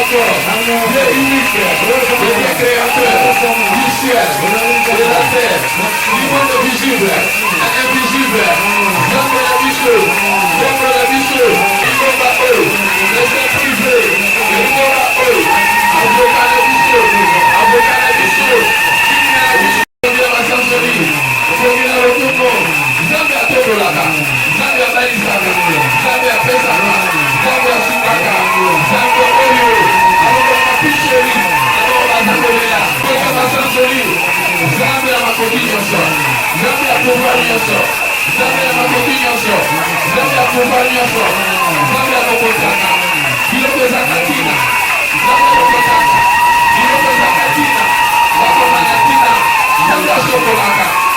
encore. Dieu unique, Dieu créateur du ciel, de la terre, du monde visible et invisible. Jamais la mission, jamais la mission. Il faut pas eux, les privés, il faut pas eux. Avocat la mission, avocat la mission. La mission de la sensorie, il a le tourment. Jamais à tout le lac, jamais à Baïsaka, jamais à Pesaka, jamais à Sipaka, jamais à Oyo, alors à Picheri, alors à Zangoléa, alors à Sansori, jamais à ma combinaison, jamais à Pouvagnation, jamais à ma combinaison, jamais à Pouvagnation, jamais à Mokotaka, Kiloko Zakatina, jamais à Mokotaka, Kiloko Zakatina, Wakomanatina, jamais à Sokolaka.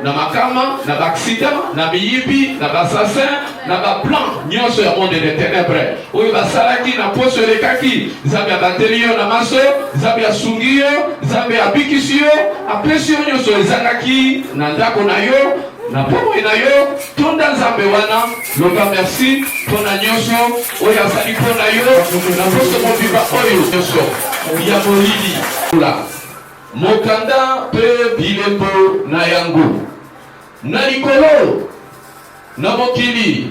Na makama, na baksida, na biyibi, na basassin, na baplan, nyonso ya monde des ténèbres. Oyo basalaki na poso lekaki, Nzambe abateli yo na maso, Nzambe asungi yo, Nzambe abikisi yo, apesi yo nyonso ezalaki na ndako na yo, na bomoi na yo, tonda Nzambe wana, loba merci, pona nyonso, oyo azali pona yo, na poso mobimba oyo nyonso, ya molili. Mokanda pe bilembo na yango na likolo na mokili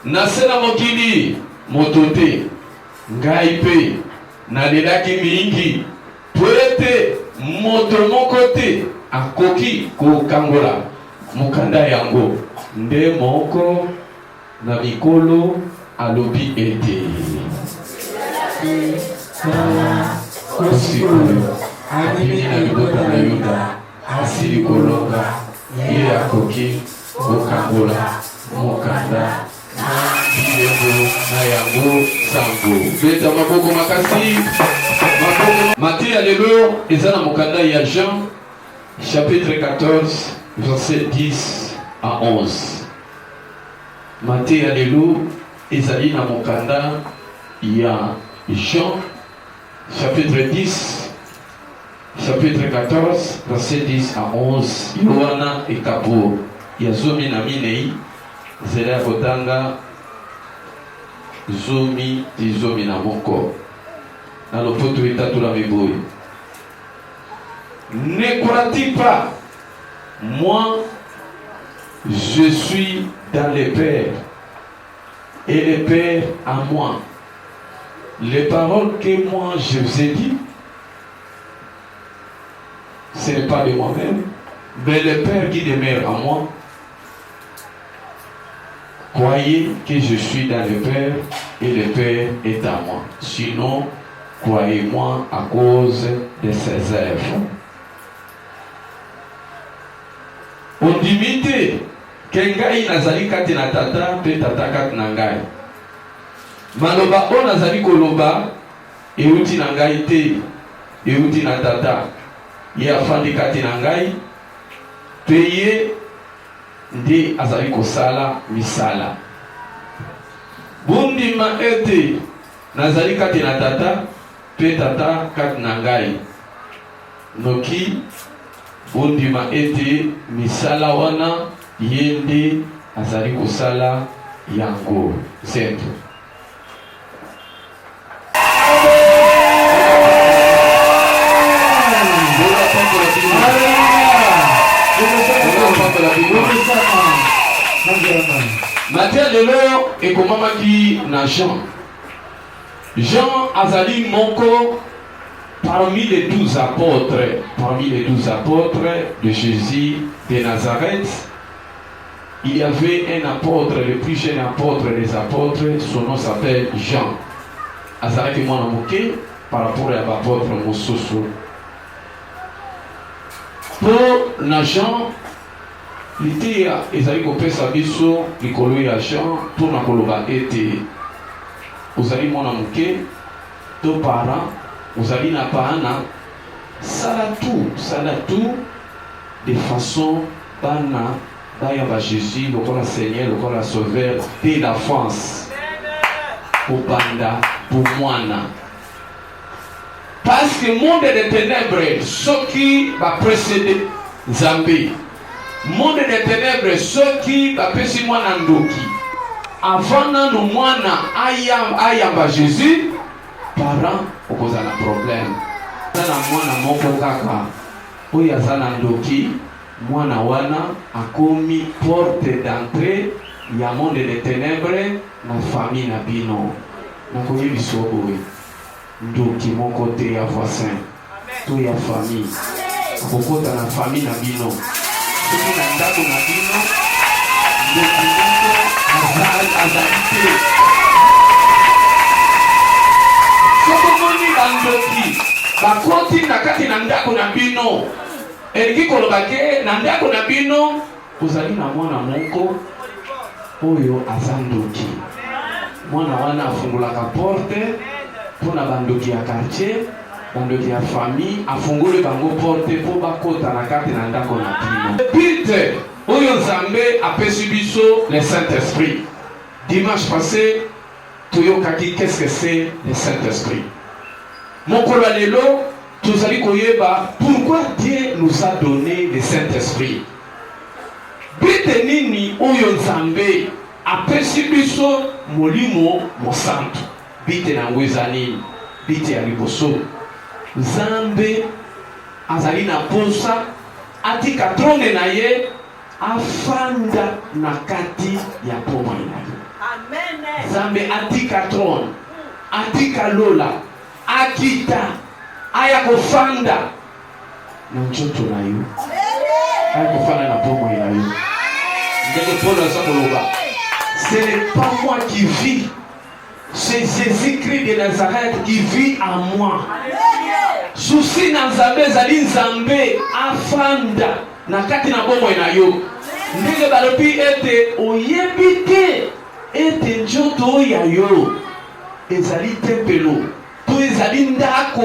na sena mokili motote ngai pe na lelaki mingi po ete moto moko te akoki kokangola mokanda yango nde moko na mikolo alobi ete Adini na libota na Yuda asili kolonga ye akoki kokangola mokanda na bilembo na yango sango. Beta maboko makasi Matthieu alléluia eza na mokanda ya Jean chapitre 14 verset 10 à 11. Matthieu alléluia ezali na mokanda ya Jean chapitre 10 chapitre 14, verset 10 à 11. Yohana et Kapo. Yazomi na minei. Zela kotanga. Zomi tizomi na moko. Na lopoto itatu la miboui. Ne crois-tu pas, moi, je suis dans le Père, et le Père à moi. Les paroles que moi je vous ai dites, ce n'est pas de moi-même, mais le Père qui demeure en moi. Croyez que je suis dans le Père et le Père est en moi. Sinon, croyez-moi à cause de ses œuvres. On dimite que ngai nazali kati na tata pe tata kati na ngai. Maloba o nazali koloba euti na ngai te, euti na tata. Ye afandi kati na ngai pe ye nde azali kosala misala. Bundima ete nazali kati na tata pe tata kati na ngai. Noki bundima ete misala wana ye nde azali kosala yango. Zetu Matthieu lelo ekomamaki na Jean. Jean azali moko parmi les 12 apôtres, de Jésus de Nazareth. Il y avait un apôtre, le plus jeune apôtre des apôtres, son nom s'appelle Jean. Azalaki mwana moke par rapport à l'apôtre mosusu. Pour na Jean litia ezali kopesa biso likolo ya Jean pour na koloba ete ozali mwana moke to parent ozali na paana sala tout de façon bana baya ba Jésus lokola Seigneur lokola Sauveur dès la France pour banda pour mwana. Parce que le monde des ténèbres, ceux qui va précéder Nzambe. Monde des ténèbres, ceux qui va précéder Mwanandoki. Avant nous mwana ayamba Jésus, parent okoza na problème. Sana mwana moko kaka oyo aza na ndoki mwana wana akomi porte d'entrée ya monde de ténèbres na famille na bino. Nakoyebisa boye ndoki moko te ya voisin to ya famille akokota na famille na bino soki na ndako na bino ndoki moko azali te. Sokomoni bandoki bakoti na kati na ndako na bino elingi koloba ke na ndako na bino kozali na mwana moko oyo aza ndoki. Mwana wana afungulaka porte mpona bandoki ya quartier, bandoki ya famille, afungule bango porte mpo bakota na kati na ndako na bino. But oyo Nzambe apesi biso le Saint-Esprit. Dimanche passé toyokaki qu'est-ce que c'est le Saint-Esprit. Mokolo lelo tozali koyeba pourquoi Dieu nous a donné le Saint-Esprit. But nini oyo Nzambe apesi biso molimo mosantu. Bite na ngweza nini? Bite ya liboso. Nzambe azali na posa atika trone na ye afanda na kati ya poma na ye. Amen. Nzambe atika trone, atika lola, akita aya kofanda na nchoto na yo. Aya kofanda na poma na yo. Ndenge Paul azakoloba. Ce n'est pas moi qui vis, c'est Jésus-Christ de Nazareth qui vit en moi. Souci na Nzambe zali Nzambe afanda na kati na bomo na yo. Ndenge balobi ete oyebi te ete njoto ya yo ezali tempelo to ezali ndako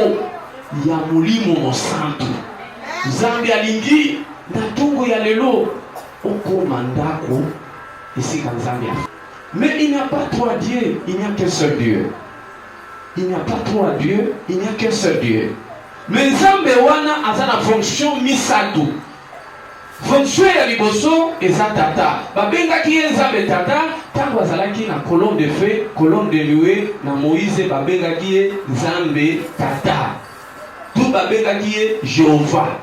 ya molimo mosantu. Nzambe alingi na ntongo ya lelo okoma ndako esika Nzambe. Mais il n'y a pas trois dieux, il n'y a qu'un seul Dieu. Il n'y a pas trois dieux, il n'y a qu'un seul Dieu. Mais Nzambe wana aza na fonction misatu. Fonction ya liboso eza tata. Babengaki ye Nzambe tata, tango azalaki na colonne de feu, colonne de nuée na Moïse babengaki ye Nzambe tata. Tout babengaki ye Jéhovah.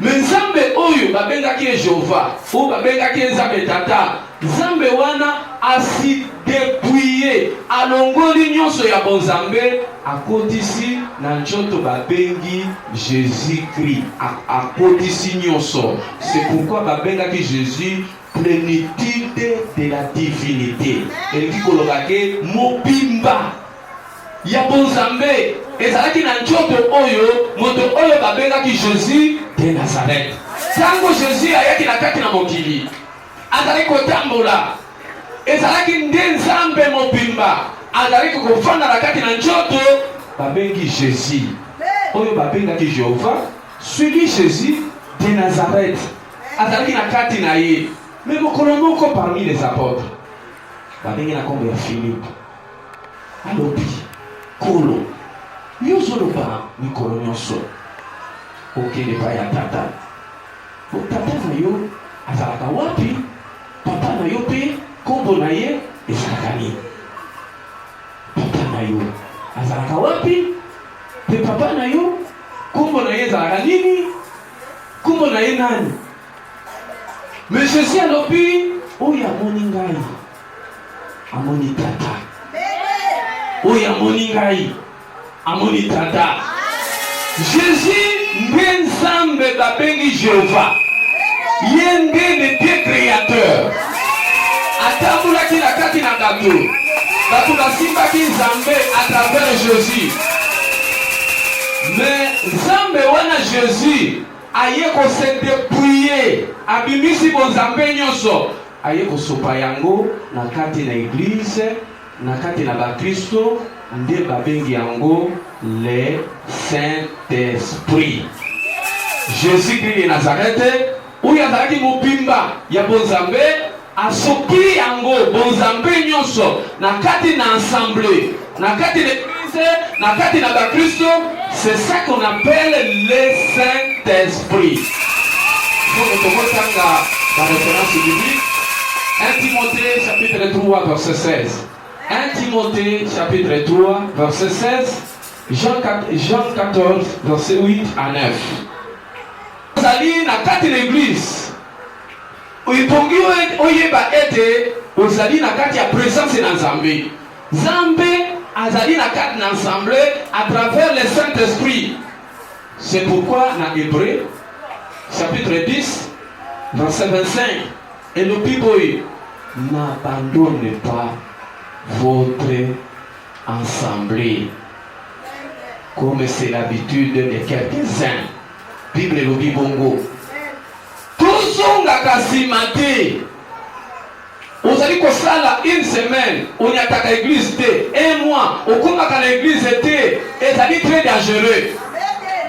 Mais Nzambe oyo babengaki ye Jéhovah, ou babengaki ye Nzambe tata, Nzambe wana asi dépouillé alongoli nyonso ya bonzambe akotisi na nchoto babengi Jésus-Christ akotisi nyonso. C'est pourquoi babengaki Jésus plénitude de la divinité. Eliki kolobake mobimba ya bonzambe ezalaki na nchoto oyo moto oyo babengaki Jésus de Nazareth. Tango Jésus ayaki na kati na mokili azalaki kotambola ezalaki nde Nzambe mobimba azalaki kofanda na kati na nchoto babengi Jésus oyo babengaki Jéhovah. Celui Jésus de Nazareth azalaki na kati na ye. Mais mokolo moko parmi les apôtres babengi na kombo ya Philippe alobi kolo yo zoloba mikolo nyonso okende pa ya tata tata na yo azalaka wapi? Papa na yo pe kombo na ye ezalaka nini? Papa na yo azalaka wapi? Pe papa na yo kombo na ye ezalaka nini? Kombo na ye nani? Mais Jésus alobi oyo amoni ngai amoni tata. Oyo amoni ngai amoni tata. Jésus nde Nzambe babengi Jéhovah. Ye nde le Dieu créateur. Atambulaki na kati na bato. Bato basimbaki Nzambe à travers Jésus. Mais Nzambe wana Jésus aye ko se dépouiller abimisi bonzambe nyonso aye ko sopa yango na kati na église na kati na bakristo nde babengi yango le Saint-Esprit. Jésus-Christ de Nazareth oyo azalaki mobimba ya bonzambe asoki yango bonzambe nyonso na kati na assemblée na kati na église na kati na bakristo. C'est ça qu'on appelle le Saint-Esprit. Donc on peut voir la référence biblique 1 Timothée chapitre 3 verset 16. 1 Timothée chapitre 3 verset 16, Jean 14 verset 8 à 9. Ozali na kati l'église. Oyipongi oyeba ete ozali na kati ya présence na Nzambe. Nzambe azali na kati na ensemble à travers le Saint-Esprit. C'est pourquoi dans Hébreu chapitre 10 verset 25 et le Bible n'abandonnez pas votre assemblée comme c'est l'habitude de quelques-uns. Bible le Bibongo. Tozonga kasimate. Ozali kosala une semaine, on y attaque l'église té, un mois, on commence à l'église té, et ça dit très dangereux.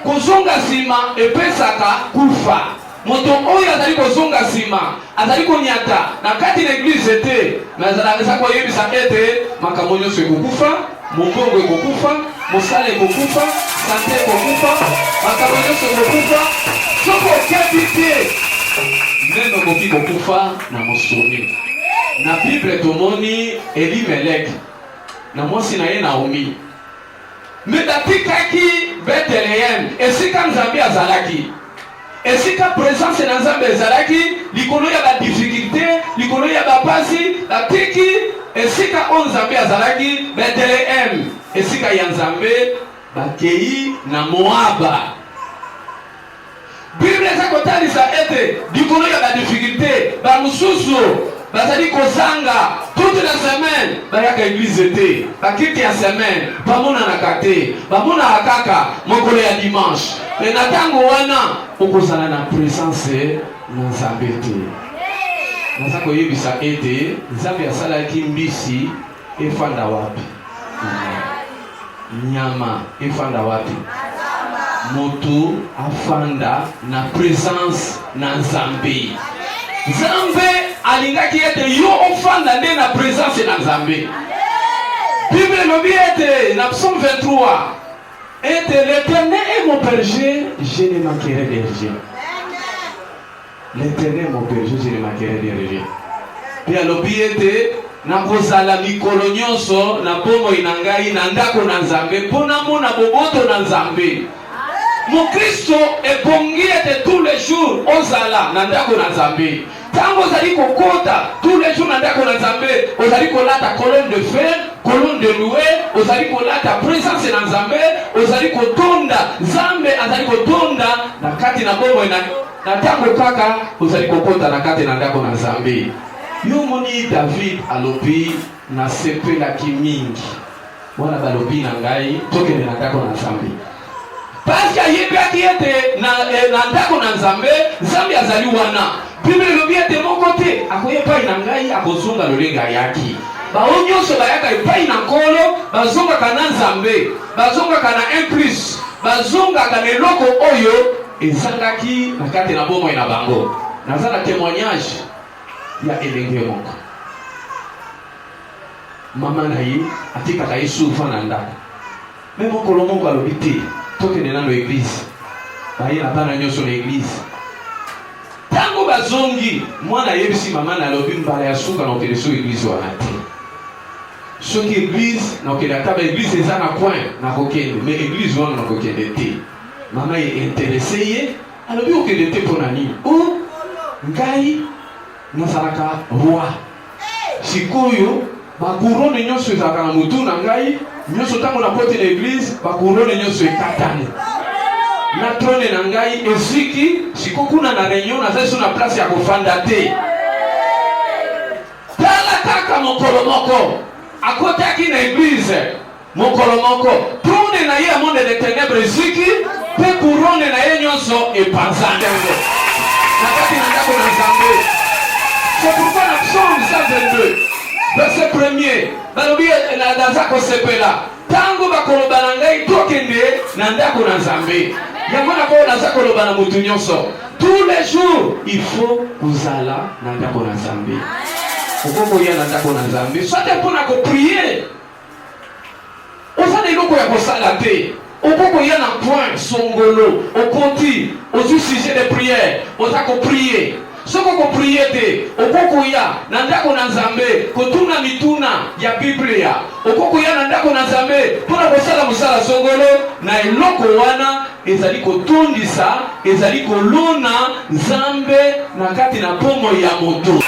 Kozonga sima et pesaka kufa. Moto oyo azali kozonga sima, azali konyata, na kati l'église té, mais azali kwa yebisa ete, makambo nyonso ekokufa, mongongo ekokufa, mosala ekokufa, santé ekokufa, makambo nyonso ekokufa, soko kebi té. Même koki kokufa na mosoni. Na Bible tomoni Elimelek na mwasi na ye Naomi. Me datikaki Bethlehem esika Nzambe azalaki. Esika présence na Nzambe azalaki likolo ya ba difficulté, likolo ya ba pasi, datiki esika on Nzambe azalaki Bethlehem. Esika ya Nzambe bakei na Moaba. Bible zakotalisa ete likolo ya ba difficulté, ba mususu bazali kozanga toute la semaine bayaka église té bakiti ya semaine bamona na kate bamona kaka mokolo ya dimanche mais na tango wana okozala na présence na Nzambe té. Naza koyebisa ete Nzambe asalaki mbisi efanda wapi, nyama efanda wapi, moto afanda na présence na Nzambe. Nzambe alingaki ete yo ofanda nde na présence na Nzambe. Bible lobi ete na psaume 23 ete l'Éternel est mon berger, je ne manquerai de rien. L'Éternel est mon berger, je ne manquerai de rien. Pia lobi ete na kozala mikolo nyonso na bomoi na ngai na ndako na Nzambe mpona mona boboto na Nzambe. Mon Christo ebongi ete tous les jours ozala na ndako na Nzambe. Tango ozali kokota tous les jours na ndako na Nzambe, ozali kolata colonne de fer, colonne de louer, ozali kolata présence na Nzambe, ozali kotonda Nzambe, azali kotonda na kati na bomo na tango kaka ozali kokota na kati na ndako na Nzambe. Yo moni David alobi na sepelaki mingi. Wana balobi na ngai tokende na ndako na Nzambe. Parce que yebaki ete na ndako na Nzambe, Nzambe azali wana. Bible lobi ete mon côté akoyepa na ngai akozonga lolenga yaki. Ba onyoso bayaka epai na nkolo, bazonga kana Nzambe, bazonga kana implice, bazonga kana eloko oyo ezangaki na kati na bomo na bango. Naza na témoignage ya elenge moko. Mama na ye atikaka ye souvent na ndako. Mais mokolo moko alobi te tokende na l'église. Baye na bana nyonso na église. Tango bazongi mwana yebisi mama na lobi mbala ya suka na okende so église wana te. Soki église na okende ata ba église eza na coin na kokende mais église wana na kokende te. Mama ye intéressé ye alobi okende te pona nini? O ngai nazalaka roi. Sikoyo bakurone nyonso ezalaka na mutu na ngai, nyonso tango na koti na église bakurone nyonso ekatani. Na trone na ngai esiki sikokuna na réunion na zesu na place ya kofanda te. Tala kaka mokolo moko akotaki na église mokolo moko trone na ye monde de ténèbres esiki pe couronne na ye nyonso epanzandengo na kati na ndako na Nzambe. C'est pourquoi la psaume 122 verset 1er balobi na dazako sepela tango bakoloba na ngai tokende na ndako na Nzambe. Yango na ko naza koloba na mutu nyonso tous les jours il faut kozala na ndako na Nzambe. Okoko ya na ndako na Nzambe sote mpona ko prier. Osana eloko ya kosala te. Okoko ya na point songolo okoti ozu sujet de prière oza ko prier. soko ko prier te okokoya na ndako na Nzambe kotuna mituna ya Biblia okokoya na ndako na Nzambe mpona kosala mosala songolo na eloko wana ezali kotondisa ezali kolona Nzambe na kati na pomo ya moto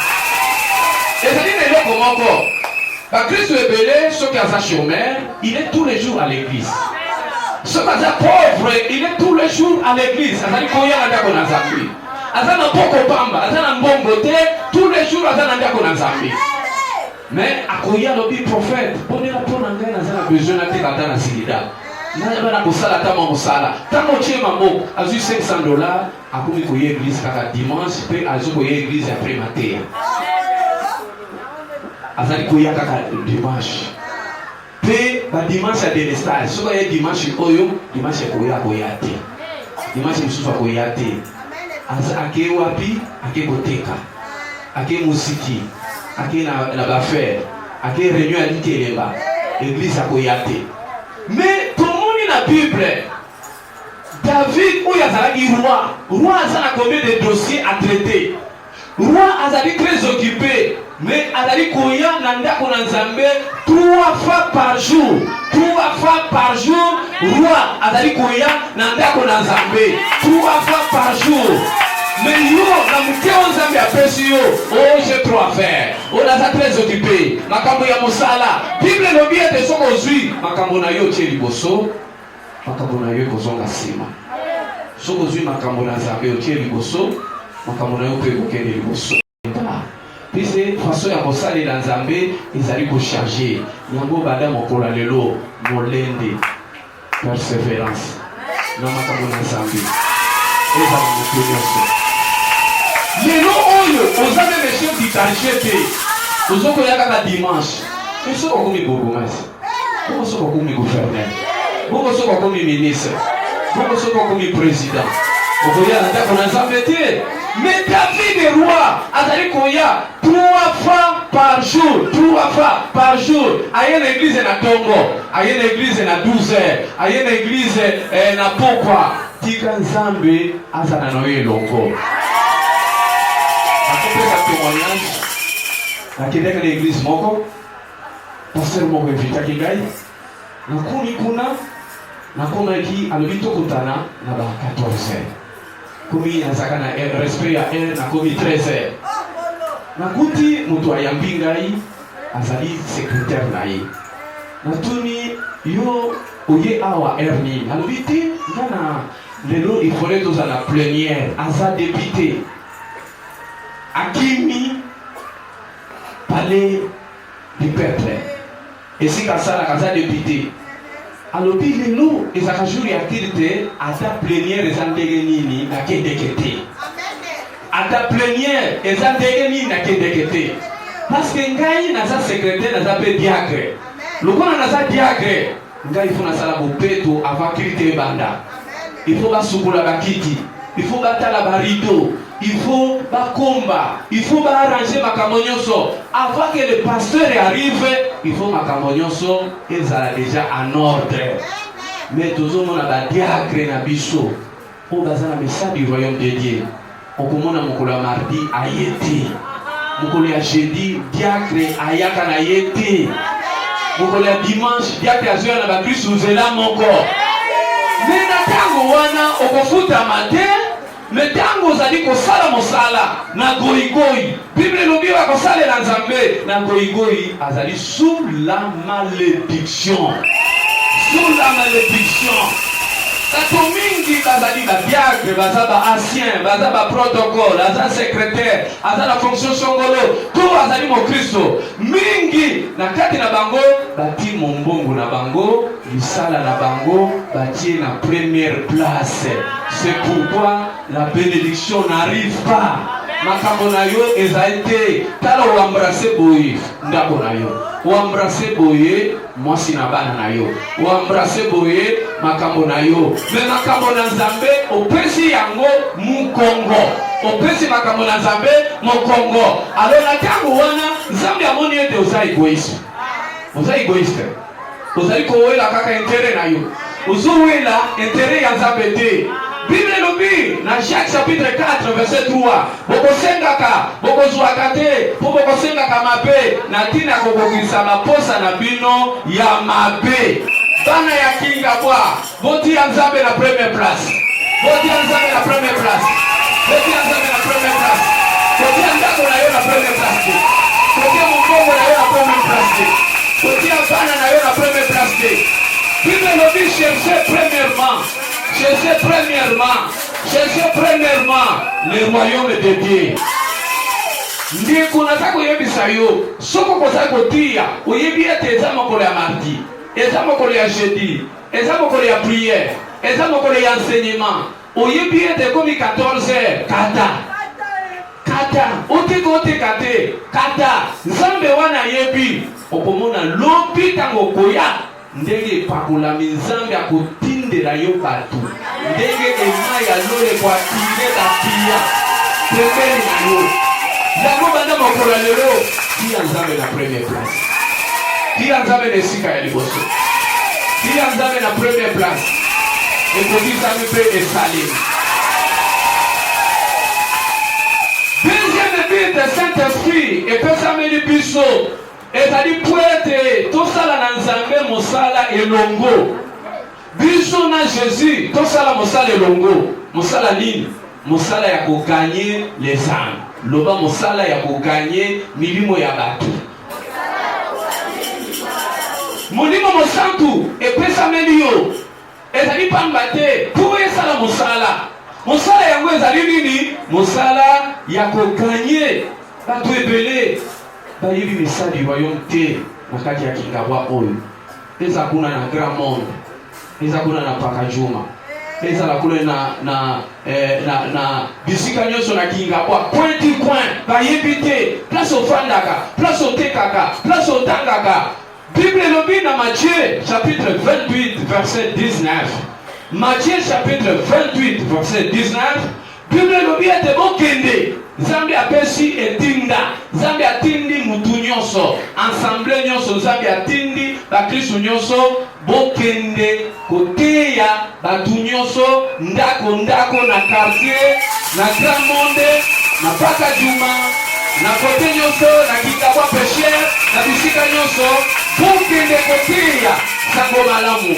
ezali na eloko moko bakristo ebele soki aza chômeur il est tous les jours à l'église soki aza pauvre il est tous les jours à l'église azali koya na ndako na Nzambe aza na poko pamba aza na mbongo te tous les jours aza na ndako na Nzambe mais akoya lobi prophète ponela mpona ngai naza na besoin nateka ata na silida nayeba kosala ata mwa mosala ntango otie maboko azwi $500 akomi koya église kaka dimanche mpe azwi koya église après mateya azali koya kaka dimanche mpe badimanche ya delestage soki aye dimanche oyo dimanche akoya te dimanche mosusu akoya te ake wapi ake koteka ake musiki ake na bafere ake réunion ya likelemba église akoya te mais tomoni na Bible David oyo azalaki roi aza na combien de dossiers à traiter roi azali très occupé mais azali koya na ndako na Nzambe 3 fois par jour roi azali koya na ndako na Nzambe 3 fois par jour mais yo na muteo Nzambe apesi yo oh j'ai trop à faire on aza très occupé makambo ya mosala Bible lobi ete soko ozwi makambo na yo tie liboso makambo na yo kozonga nsima soko ozwi makambo na Nzambe otie liboso makambo na yo mpe kokende liboso pise façon ya kosalela Nzambe ezali kocharge yango bada mokolo lelo molende persévérance na makambo na Nzambe ezala moto nyonso lelo oyo oza me monsieur ditarche te ozokoya kaka dimanche soko okomi bourgmestre bongo soko okomi gouverneur bongo soko okomi ministre bongo soko okomi président okoya na ndako na Nzambe te mais David est roi azali koya 3 fois par jour aye na église na Tongo aye na église na 12 heures aye na église na pokwa tika Nzambe azana na yo elongo akopesa témoignage nakendeki na église moko pasteur moko evitaki ngai nakomi kuna nakomaki alobi tokutana na ba 14 heures komi nazaka na respect ya heure nakomi 13 heures nakuti moto ayambi ngai azali secrétaire na ye natuni yo oye awa heure nini alobi te nga na lelo ifole tozala plénière aza député akimi palais du peuple esika asalaka aza député alobi lelo ezaka jour ya tili te ata plénière eza ndenge nini nakendeke te ata plénière eza ndenge nini nakendeke te parce que ngai naza secrétaire naza mpe diacre lokola naza diacre ngai ifo nasala bopeto avant krite ebanda ifo basukula bakiti ifo batala barideau il faut bakomba il faut baarranger makambo nyonso avant que le pasteur arrive il faut makambo nyonso ezala déjà en ordre mais tozomona badiacre na biso oyo baza na message du royaume de Dieu okomona mokolo ya mardi aye te mokolo ya jeudi diacre ayaka na ye te mokolo ya dimanche diacre azoya na bakristu nzela moko mais na ntango wana okofutama te mais ntango ozali kosala mosala na goyigoyi Bible elobi bakosalela Nzambe na goyigoyi azali sous la malédiction bato mingi bazali badiacre baza baancien baza baprotocole aza secrétaire aza na fonction songolo to azali mokristo mingi na kati na bango bati mombongo na bango misala na bango batie na première place c'est pourquoi la bénédiction n'arrive pas makambo na yo ezali te tala oembrase boye ndako na yo oembrase boye mwasi na bana na yo oembrase boye makambo na yo me makambo na Nzambe opesi yango mukongo opesi makambo na Nzambe mokongo alors na tango wana Nzambe amoni ete oza egoiste ozali kowela kaka intérêt na yo ozowela intérêt ya Nzambe te Bible lobi na Jacques chapitre 4 verset 3. Bokosengaka, bokozwaka te, po bokosengaka mabe na tina kokokisa maposa na bino ya mabe. Bana ya kinga bwa, boti ya Nzambe na première place. Boti ya Nzambe na première place. Boti ya Nzambe na première place. Boti ya ndako na yo na première place. Boti ya mbongo na yo na première place. Boti ya bana na yo na première place. Bible lobi cherchez premièrement le royaume de Dieu. Ndiko nataka kuyebisa yo, soko koza kotia, oyebi ete eza mokolo ya mardi, eza mokolo ya jeudi, eza mokolo ya prière, eza mokolo ya enseignement. Oyebi ete komi 14h, kata, oteka te, kata, Nzambe wana yebi, okomona lobi tango koya, ndenge epakolami Nzambe akotindela yo bato, ndenge ema ya lole kwa tinde batia, pembeni na yo. Yango banda mokolo lelo, tia Nzambe na première place. Tia Nzambe na esika ya liboso. Tia Nzambe na première place. Ekodi Nzambe mpe esali. Deuxième but, Saint-Esprit epesameli biso ezali po ete tosala na Nzambe mosala elongo. Biso na Jésus tosala mosala elongo. Mosala nini? Mosala ya koganye les âmes. Loba mosala ya koganye milimo ya bato. Molimo mosantu epesameli yo ezali pamba te po esala mosala. Mosala yango ezali nini? Mosala ya koganye bato ebele bayebi misali royaume te na kati ya kingabwa oyo. Eza kuna na Grand Monde, eza kuna na Pakajuma, eza la kuna na bisika nyonso na kingabwa point bayebi te, place ofandaka, place otekaka, place otangaka. Bible lobi na Matthieu chapitre 28 verset 19. Matthieu chapitre 28 verset 19. Bible lobi ete bokende. Nzambe apesi etinda. Nzambe atindi mutu nyonso. Ensemble nyonso Nzambe atindi bakristo nyonso bokende koteya batu nyonso ndako na quartier, na Grand Monde, na Pakajuma, na kote nyonso, na kingabwa péché, na bisika nyonso bokende koteya sango malamu.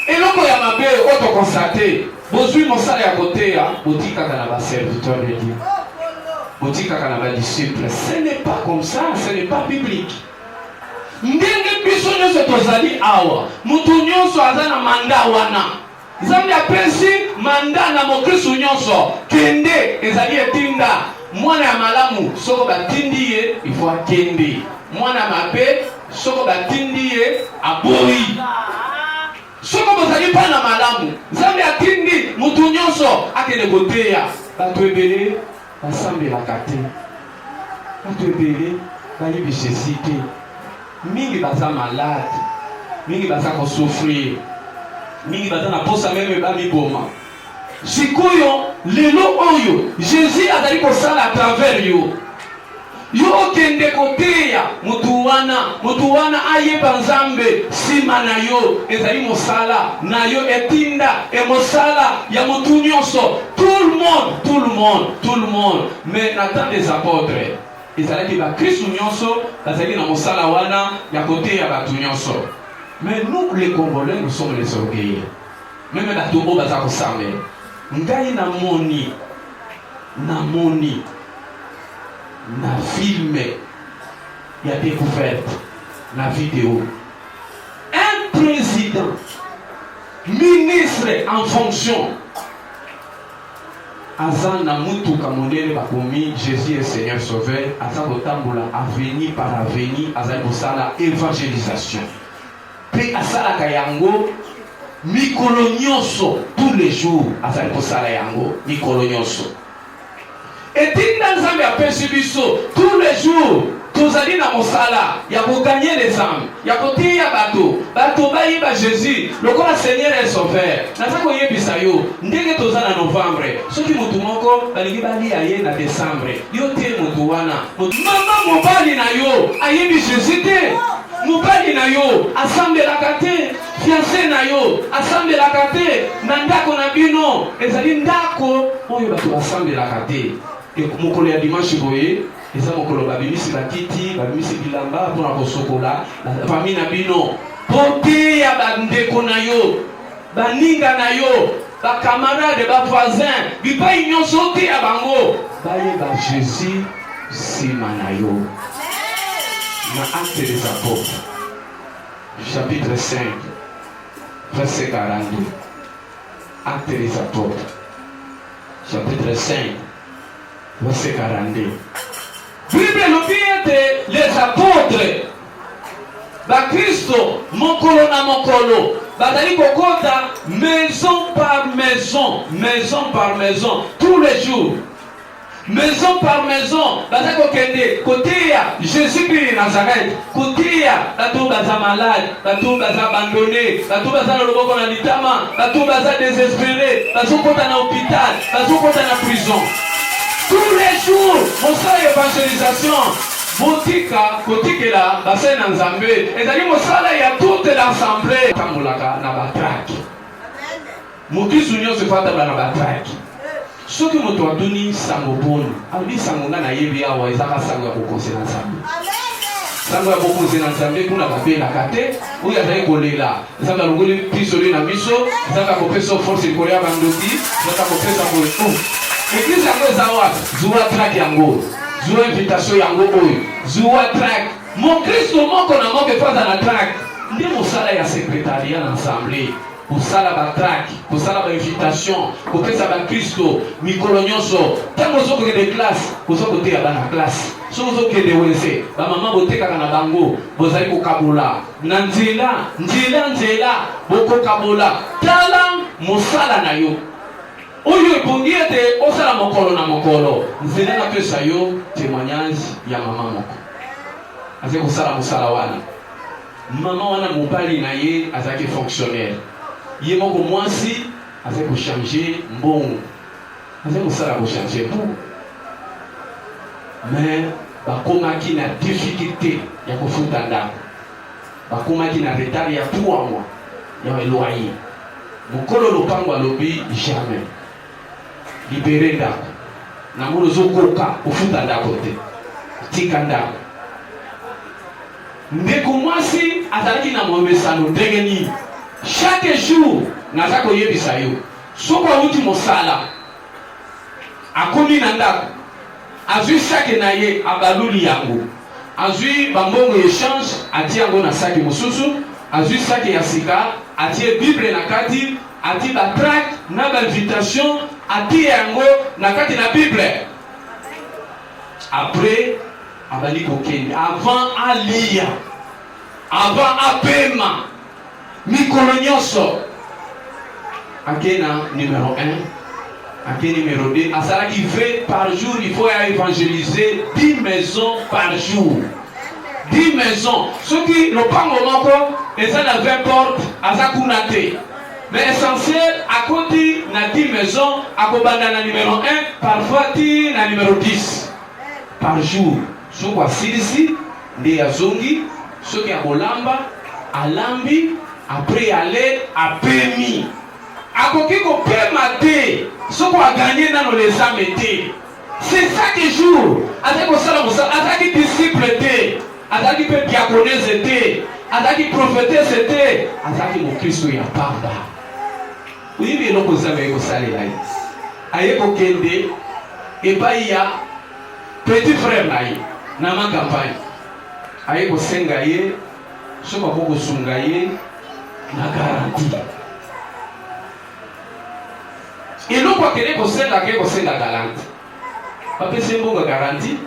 Eloko ya mabe oto constate bozwi mosala ya koteya botikaka na baserviteur de Dieu, botikaka na badisciple. Ce n'est pas comme ça, ce n'est pas biblique. Ndenge biso nyonso tozali awa, mutu nyonso aza na manda wana. Nzambe apesi manda na mokristo nyonso, kende ezali etinda. Mwana ya malamu soko batindi ye ifo akende, mwana mabe soko batindi ye aboyi. Soko bozali pa na malamu, Nzambe atindi mutu nyonso akende koteya. Bato ebele basambelaka te, bato ebele bayebi Jésus te. Mingi baza malade, mingi baza kosouffrir, mingi baza na posa meme bamiboma. Sikoyo lelo oyo Jésus azali kosala à travers yo. Yo kende koteya mutu wana ayeba Nzambe sima na yo ezali mosala na yo etinda mosala ya mutu nyonso. Tout le monde. Mais na temps des apôtres ezalaki bakristo nyonso bazali na mosala wana ya koteya batu nyonso. Mais nous les Congolais, nous sommes les orgueilleux. Même bato oyo baza kosambela. Ngai namoni na film ya découverte, na vidéo, un président, ministre en fonction, aza na mutuka monene bakomi Jésus est Seigneur Sauveur, aza kotambola avenir par avenir, aza kosala évangélisation. Pe asalaka yango mikolo nyonso, tous les jours aza kosala yango mikolo nyonso. Etinda Nzambe apesi biso tous les jours tozali na mosala ya koganye les âmes, ya koteya bato bayiba Jésus lokola Seigneur et Sauveur. Naza koyebisa yo ndenge toza na Novembre, soki mutu moko balingi balia ye na Décembre, yo te mutu wana mama mobali na yo ayebi Jésus te. mobali na yo asambelaka te, fiancé na yo asambelaka te, na ndako na bino ezali ndako oyo bato basambelaka te. Mokolo ya dimanche boye eza mokolo babimisi bakiti, babimisi bilamba mpona kosokola fami na bino, pote ya bandeko na yo, baninga na yo, bakamarade, bavoisin, bipai nyonso te ya bango bayeba Jésus nsima na yo. Na Actes des Apôtres, chapitre 5, verset 42. Actes des Apôtres, chapitre 5, verset 42. Bible lobiete les apôtres bakristo mokolo na mokolo bazali kokota maison par maison, maison par maison, tous les jours, maison par maison, bazali kokende côté ya Jésus-Christ Nazareth, côté ya bato baza malade, bato baza abandonné, bato baza na loboko na litama, bato baza désespéré, bazo kota na hôpital, bazo kota na prison. Tous les jours, mosala évangélisation, botika kotikela bassin na Nzambe, ezali mosala ya toute l'assemblée. Tambolaka na batraki. Mokisu nyonso fataba na batraki. Soki moto adoni sango boni, abi sango nga na yebi awa ezaka sango ya kokonse na Nzambe. Sango ya kokonse na Nzambe kuna babelaka te, oyo azali kolela. Nzambe alongoli pisoli na miso, ezaka kopesa force likolo ya bandoki, ezaka kopesa boye. Église yango eza wapi? Zuwa track yango, zuwa invitation yango oyo, zuwa track. Mon Kristo moko na moko efaza na track. Nde mosala ya secrétariat na assemblée. Kosala ba track, kosala ba invitation, kopesa ba Kristo mikolo nyonso. Tango ozokende classe, ozokoteya bana classe. So ozokende wese, ba mama botekaka na bango, bozali kokabola. Na nzela, bokokabola. Tala mosala na yo. Oyo ebongi ete osala mokolo na mokolo. Nzela napesa yo témoignage ya mama moko azali kosala mosala wana. Mama wana mobali na ye azalaki fonctionnaire, ye moko mwasi azali kochange mbongo, azali kosala kochange mbongo, mais bakomaki na difficulté ya kofuta ndako, bakomaki na retard ya 3 mois ya loyer. Mokolo lopango alobi jamais libere ndako na molo zokoka kofuta ndako te, tika ndako. Ndeko mwasi azalaki na momesano ndenge nini. Chaque jour naza koyebisa yo, soko awuti mosala akomi na ndako, azwi sake na ye abaluli yango, azwi bambongo échange atie yango na saki mosusu, azwi sake ya sika atie Bible na kati, atie ba tract na ba invitation atie yango na kati na Bible. Après abali kokende, avant alia, avant apema mikolo nyonso, akena numéro 1, akena numéro 2, asalaki 20 par jour. Il faut évangéliser 10 maisons par jour, 10 maisons. Ceux qui n'ont pas mon moko, ils ont 20 portes, azakuna te. Mais essentiel, à côté, na 10 maisons, à Kobanda na numéro 1, parfois ti na numéro 10 par jour. Ceux qui ont Silisi, des Azongi, ceux qui ont Bolamba, Alambi, après aller à Pemi. À côté qu'on peut mater, ceux qui ont gagné dans les âmes. C'est ça qui joue. Avec qui disciple était, avec qui diaconesse était, avec qui prophétesse était, avec qui mon Christ y a pamba. Oui, mais l'on peut savoir que ça est là. Aïe kokende, et pas il y a petit frère là, dans ma campagne. Aïe kosengaye, ce qu'on peut sungaye, na garantie. Et l'on peut qu'elle kosenga garantie. Papa c'est une bonne garantie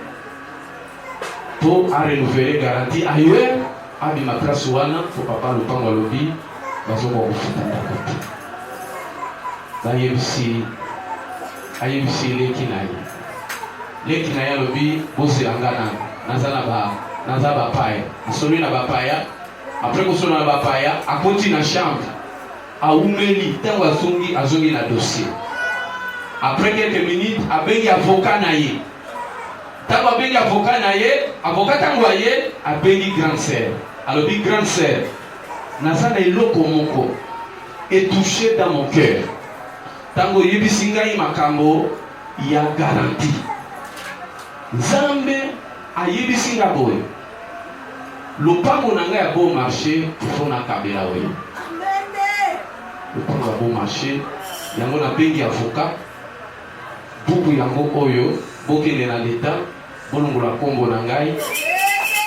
pour renouveler garantie ailleurs. Abi ma place wana pour papa le pango lobby, bazo ko futa ndako. Ayebisi leki na ye lobi bosi angana naza bapaya asoli na bapaya. Après kosona na bapaya akoti na chambre aumeli tango azongi na dossier. Après quelques minutes abengi avocat na ye, tango abengi avocat na ye, avocat tango ye abengi grande sœur alobi grande sœur naza na eloko moko etouché dans mon cœur tango yebisi ngai makambo ya garantie Nzambe ayebisi nga boye lopango na ngai ya bon marché tofona kabela oyo lopango ya bon marché yango na bengi avocat buku yango oyo bokende na leta bolongola kombo na ngai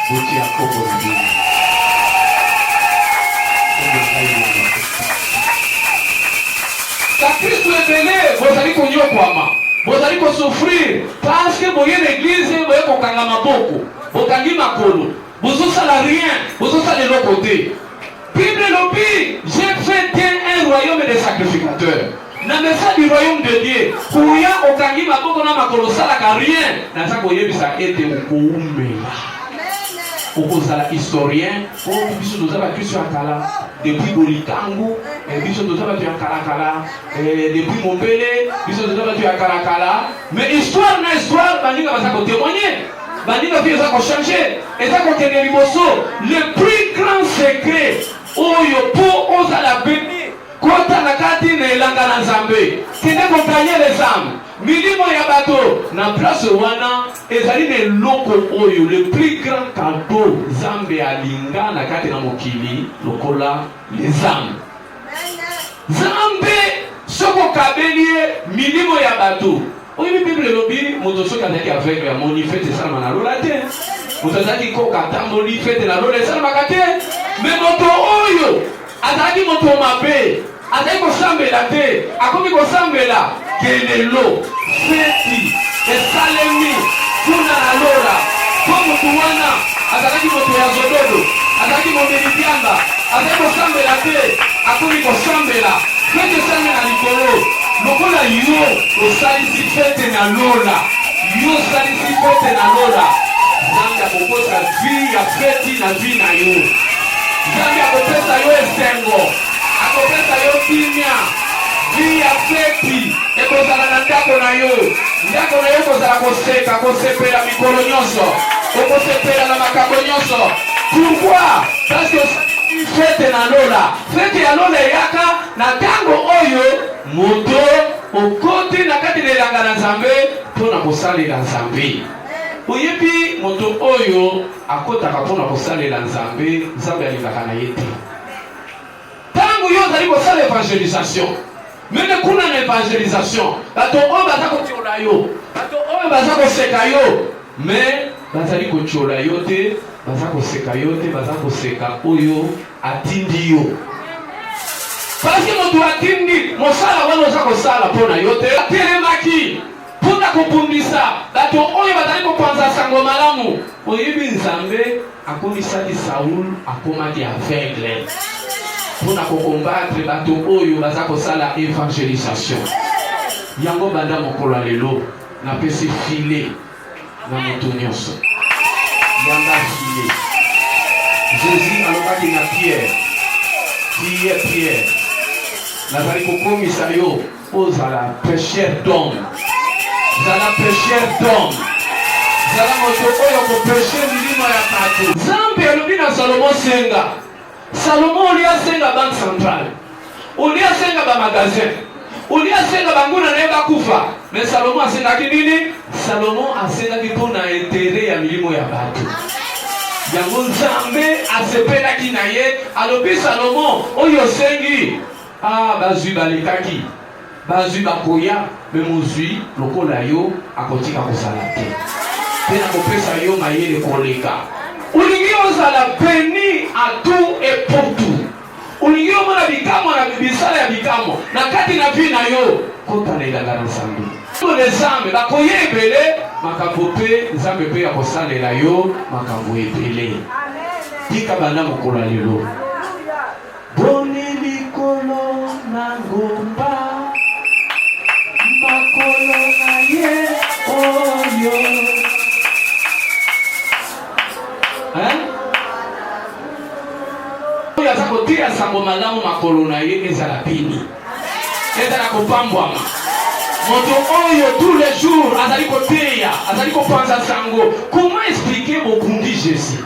botia kombo na bino bakristo ebele bozali konyokwama bozali kosouffrir parce que boye l'église boye kokanga maboko bokangi makolo bozosala rien bozosala eloko te. Bible lobi j'ai fait un royaume de sacrificateurs na mesa du royaume de Dieu kuya okangi maboko na makolo salaka rien naza koyebisa ete okoumela okozala historien oyo biso toza bakristo ya kala depuis bolikangu biso toza bato ya kalakala depuis mombele biso toza bato ya kalakala mais histoire na histoire bandinga baza kotémoigner bandinga mpe eza kochange eza kokende liboso le plus grand secret oyo mpo ozala beni kota na kati na elanga na Nzambe kende koganye les âmes milimo ya bato na place wana ezali na eloko oyo le plus grand cadeau Nzambe alinga na kati na mokili lokola les âmes. Nzambe soko kabelie milimo ya bato oyo Bible lobi moto soki azalaki aveugle amoni fete esalama na lola te moto azalaki koka atamboli fete na lola esalamaka te mais moto oyo azalaki moto mabe azali kosambela te akomi kosambela kelelo feti esalemi kuna na lola po motu wana azalaki moto ya zododo azalaki mondeli bianga azali kosambela te akomi kosambela fete esalemi na likolo lokola yo osalisi fete na lola yo osalisi fete na lola Nzambe akopesa vi ya feti na vi na yo Nzambe akopesa yo esengo akopesa yo kimia vi ya feti ekozala na ndako na yo kozala koseka kosepela mikolo nyonso okosepela na makambo nyonso. Pourquoi? Parce que fete na lola fete ya lola eyaka na ntango oyo moto okoti na kati na elanga na Nzambe mpona kosalela Nzambe. Oyebi moto oyo akotaka mpona kosalela Nzambe Nzambe alingaka na ye te. Tango yo ozali kosala evangelisation meme kuna na evangelisation bato oyo baza kotiola yo bato oyo baza koseka yo mais bazali kotiola yo te baza koseka yo te baza koseka oyo atindi yo parce que moto atindi mosala wana oza kosala mpona yo te atelemaki mpona kopumbisa bato oyo bazali kopanza sango malamu. Oyebi Nzambe akomisaki Saul akomaki aveugle mpona kokombatre bato oyo baza kosala evangelisation. Yango banda mokolo lelo napesi file na moto nyonso yanga file. Jésus alobaki na Pierre nazali kokomisa yo ozala pécheur d'homme zala pécheur d'homme zala moto oyo kopeshe milimo ya bato. Nzambe alobi na Salomo senga Salomo olia senga banque centrale olia senga ba magasin olia senga banguna na ye bakufa mais Salomo asengaki nini? Salomo asengaki mpona intérêt ya milimo ya bato. Yango Nzambe asepelaki na ye alobi Salomo oyo sengi bazwi balekaki bazwi bakoya me mozwi lokola yo akotika kosala te mpe na kopesa yo mayele koleka. Olingi ozala béni à tout et pour tout. Olingi omona bikamo na bisala ya bikamo na kati na vi na yo kota na elanga na Nzambe. Nzambe bakoya ebele makambo mpe Nzambe mpe ya kosalela yo makambo ebele. Tika banda mokolo lelo boni likolo na ngomba makolo na ye oyo oyo aza kotia sango malamu makolo na ye ezala pini ezala kopambwama. Moto oyo tous les jours azali koteya azali kopanza sango. Comment expliquer bokundi Jésus?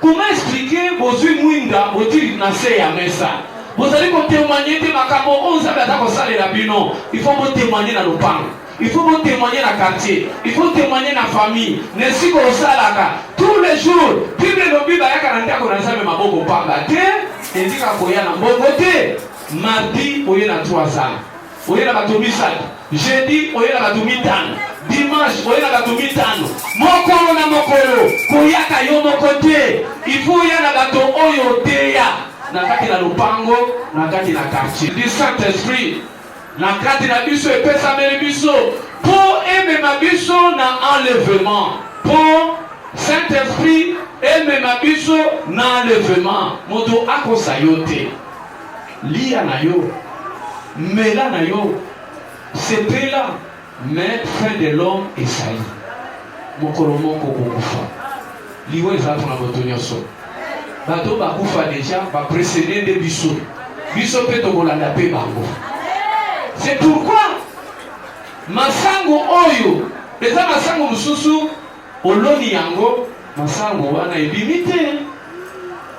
Comment expliquer bozui mwinda boti na se ya mesa? Vous allez témoigner de makambo on a d'accord ça les rabino. Il faut vous témoigner dans le pan. Il faut vous témoigner dans le quartier. Il faut témoigner dans la famille. Nesi ko salaka tous les jours. Bible no biba ya karanta ko nzambe maboko panga te. Endika ko ya na mbongo te. Mardi oye na 3 ans. Oye na batomi sali. Jeudi oye na batomi tano. Dimanche oye na batomi tano. Mokolo na mokolo koyaka yo mokote. Il faut ya na bato oyo teya. Nakati na lupango, nakati na quartier. Du Saint-Esprit, nakati na biso epesa mele biso, pour aimer ma biso na enlèvement. Pour Saint-Esprit, aimer ma biso na enlèvement. Moto akosa yo te. Lia na yo, mela na yo, c'était là, mais fin de l'homme Esaïe. Mokolo moko kokufa. Liwe ezatu na boto nyonso. Bato bakufa déjà ba précédé de biso. Biso pe tokolanda pe bango. C'est pourquoi masango oyo eza masango mususu oloni yango masango wana ebimite.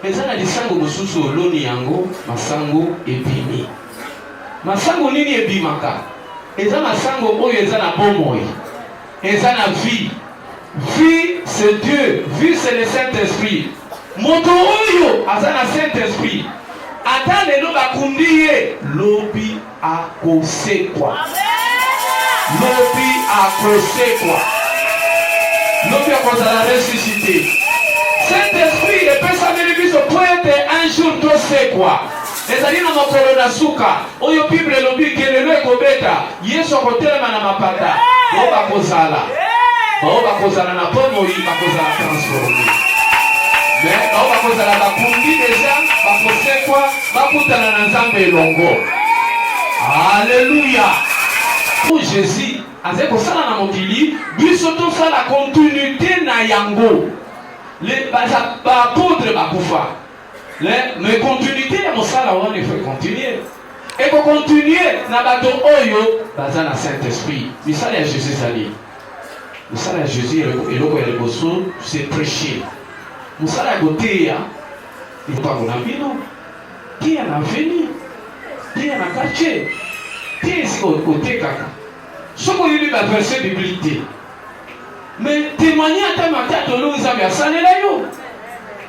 Eza na lisango mususu oloni yango masango ebimi. Masango nini ebimaka? Eza masango oyo eza na bomoi. Eza na vie. Vie c'est Dieu, vie c'est le Saint-Esprit. Moto oyo azana Saint-Esprit ata lelo bakundi ye lobi akosekwa. Lobi akosekwa. Lobi akozala ressuscité. Saint-Esprit epesa mele biso po ete un jour tosekwa. Ezali na mokolo na suka oyo Bible lobi kelelo ekobeta Yesu akotelema na mapata bo bakozala. Bo bakozala na bomoi bakozala transformé. Mais on va poser la bakundi déjà, va poser quoi? Va poser la nzambe longo. Alléluia. Pour Jésus, avec ça na mokili, biso to ça la continuité na yango. Les apôtres bakufa. Mais continuité ya mosala on il faut continuer. Et pour continuer na bato oyo baza na Saint-Esprit. Misala ya Jésus sali. Misala ya Jésus eloko ya liboso c'est prêcher. Musala ya goteya ipango na bino tia na veni tia na quartier tia siko kote kaka soko yini ba verset biblique mais témoigner ata matato lo nzambe asalela yo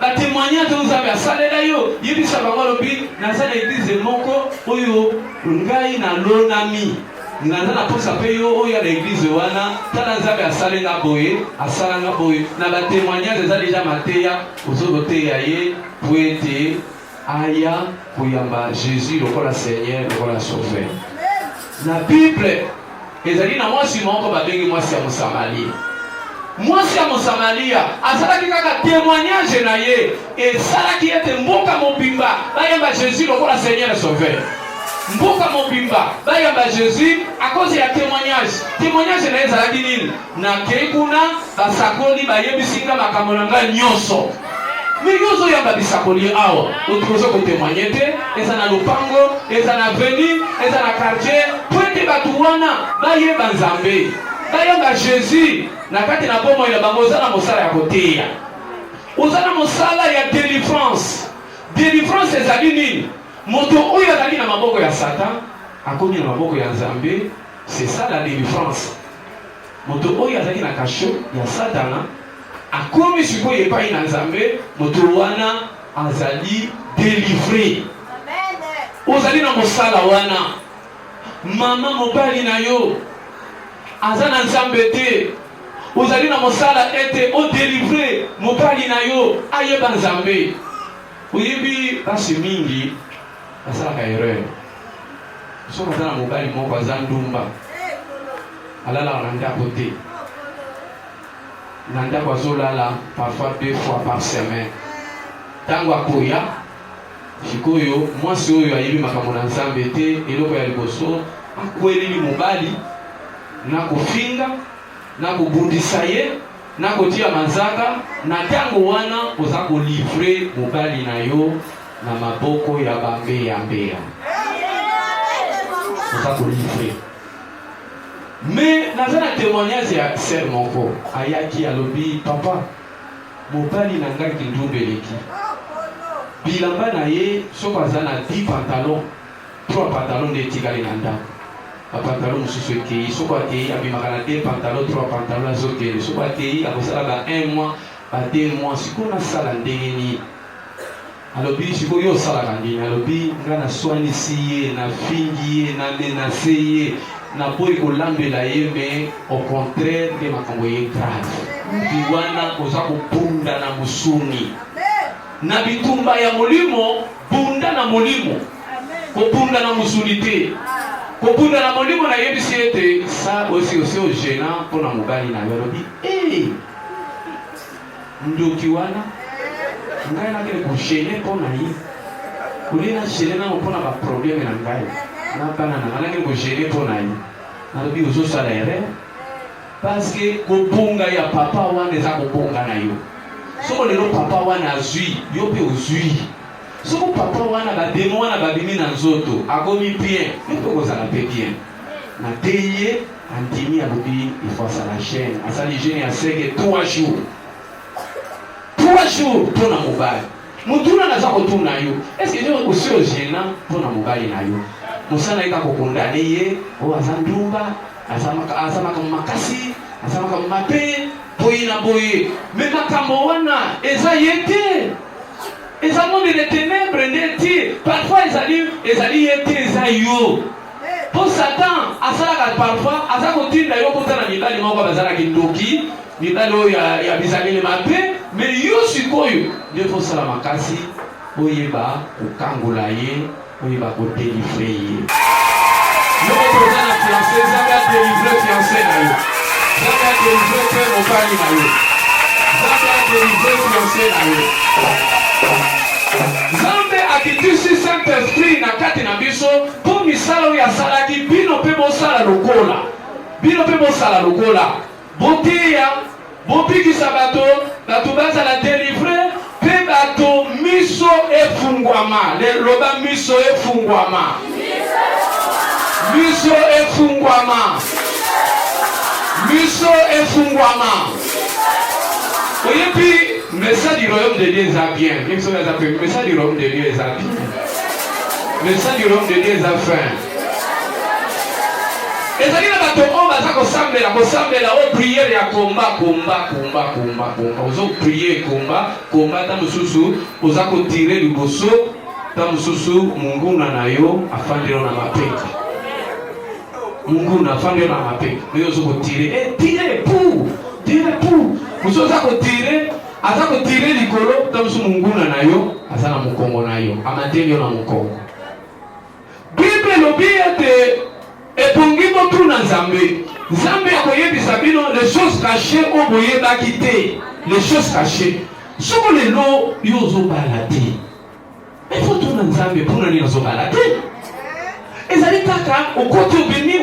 ba témoigner ata nzambe asalela yo yebisa bango lobi naza na église moko oyo ngai na lonami naza na posa pe yo oyo na église wana tala nzambe asalenga boye asalanga boye na ba témoignage eza déjà mateya ozokoteya ye po ete aya koyamba Jésus lokola Seigneur lokola Sauveur. Na Bible ezali na mwasi moko babengi mwasi ya Mosamaria. Mwasi ya Mosamaria asalaki kaka témoignage na ye esalaki ete mboka mobimba bayamba Jésus lokola Seigneur Sauveur. Mboka mobimba bayamba Jésus à cause ya témoignage. Témoignage na ezalaki nini? Na kekuna basakoli bayebisinga makambo na ngai nyonso. Mais yozo yamba bisakoli awa otozo ko témoigner te eza na lupango eza na veni eza na quartier pointe batu wana bayeba Nzambe bayamba Jésus na kati na bomo ya bango za na mosala ya koteya ozana mosala ya délivrance. Délivrance ezali nini? Moto oyo azali na maboko ya Satan akomi na maboko ya Nzambe. C'est ça la délivrance. Moto oyo azali na kasho ya Satan akomi sikoyo epai na Nzambe, moto wana azali délivré. Ozali na mosala wana mama mobali na yo aza na Nzambe te, ozali na mosala ete o délivré mobali na yo ayeba Nzambe. Oyebi basi mingi asalaka erreur. Soki aza na mobali moko aza ndumba alalaka na ndako te, na ndako azolala parfois 2 fois par semaine. Tango akoya sikoyo mwasi oyo ayebi makambo na Nzambe te, eloko ya liboso akweleli mobali na kofinga na kobundisa ye na kotia manzaka. Na tango wana oza kolivre mobali na yo na maboko ya bambeya. Oza kolivre. Mais naza na témoignage ya sœur moko ayaki alobi papa mobali na ngai kindumbeleki bilamba na ye soko aza na 10 pantalon 3 pantalon nde etikali na ndako bapantalon mosusu ekei soko akei abimaka na 2 pantalon 3 pantalon azokende soko akei akosala ba 1 mois ba 2 mois sikoyo nasala ndenge nini alobi sikoyo yo osalaka ndini alobi nga naswanisi ye nafingi ye namenase ye naboyi kolambela ye me au contraire nde makambo ye grave mpi wana koza kobunda na mosuni na bitumba ya molimo bunda na molimo kobunda na mosuni te kobunda na molimo nayebisi ete sa osi ogena mpona mobali na yo alobi ndoki wana ngai nakende kogene mpona ye koli na gene nango mpona baprobleme na ngai na bana na ngai nakende kogene mpona ye nalobi ozosala erreur parceke kobonga ya papa wana eza kobonga na yo soko lelo papa wana azwi yo mpe ozwi soko papa wana bademo wana babimi na nzoto akomi bien yo mpe kozala mpe bien na te ye andimi alobi ifo asala gene asali gene ya seke 3 jours 3 jours mpona mobali motuna naza kotuna yo eske yo osi ogena mpona mobali na yo mosala eka kokondane ye oyo aza ndumba aza makambo makasi aza makambo mabe boye na boye me makambo wana eza ye te eza monde de ténèbre nde ti parfois ezali ye te eza yo mpo satan asalaka parfois aza kotinda yo kota na mibali moko bazalaki ndoki mibali oyo ya bizaleli mabe me yo sikoyo nde fosala makasi oyeba kokangola ye oyeba kodelivre ye yoko toza na fiancé nzambe adelivre fiancé na yo nzambe adelivre mpe mobali na yo nzambe adelivre fiancé na yo nzambe akitisi saint esprit na kati na biso mpo misala oyo asalaki bino mpe bosala lokola boteya bobikisa bato bazala delivre mpe bato miso efungwama leloba miso efungwama miso efungwama miso efungwama oyebi message du royaume de Dieu eza bien message du royaume de Dieu eza bien message du royaume de Dieu eza fin ezali na bato oyo baza kosambela o priere ya komba ozo priere komba ta mosusu oza kotire liboso ta mosusu munguna na yo afandelo na mapeka munguna afandelo na mapeka oyo ozo kotire tire pou mosusu oza kotire likolo ta mosusu munguna na yo aza na mokongo na yo amateli yo na mokongo bible elobi ete epongi motu na nzambe akoyebisa bino les choses cachées oyo boyebaki te les choses cachées soko lelo yo ozobala te ifo tuna nzambe mpona nini ozobala te ezali kaka okoti obimi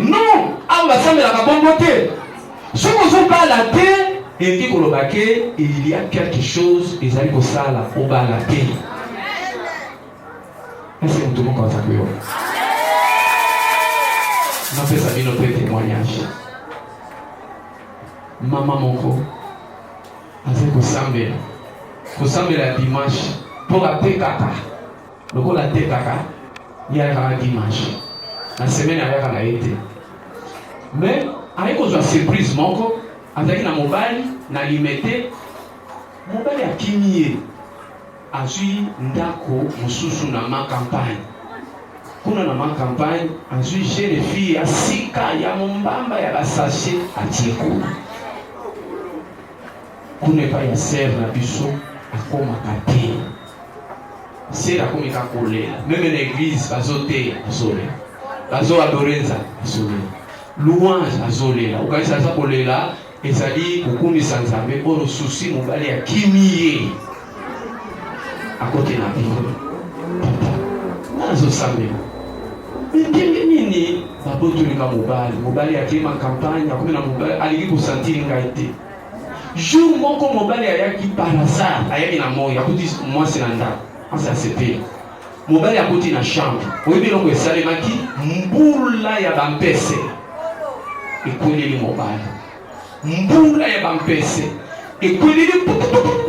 non awa basambelaka bongo te soko ozobala te elingi koloba ke il y a quelque chose ezali kosala obala te ese motu moko aza koyoka napesa bino mpe témoignage mama moko azali kosambela ya dimanche mpo atekaka lokola atekaka ye ayaka na dimanche na semaine ayaka na ye te mais aye kozwa surprise moko azalaki na mobali na limete mobali akimi ye azwi ndako mosusu na makampagne kuna na makampagne azwi jeune fille ya sika ya mombamba ya basashe atie kuna epai ya sere na biso akomaka te sere akomika kolela meme na église bazoteya azolela bazoadore nzambe azolela louange azolela okanisi aza kolela ezali kokumisa nzambe oyo susi mobali akimi ye akote na bino papa nazosambela ndenge nini babotolika mobali akima kampagne akomi na mobali alingi kosantiri ngai te jour moko mobali ayaki par hasard ayaki na moi akuti mwasi na ndako asa asepeli mobali akuti na chambre oyebi eloko esalemaki mbula ya bampese ekweleli mobali mbula ya bampese ekweleli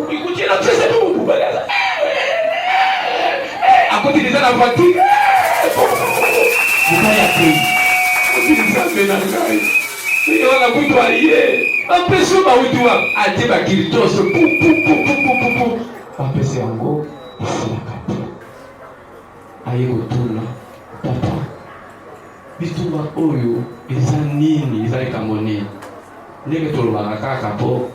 ikuti na pesa tu balaza akoti déjà la voiture mukaya kei nzambe na ngai wana kutu aye bapeso bawutu wa ate bakili toso pupupupupupu bapesa yango esilaka te aye kotuna papa bitumba oyo eza nini eza likambo nini ndenge tolobaka kaka po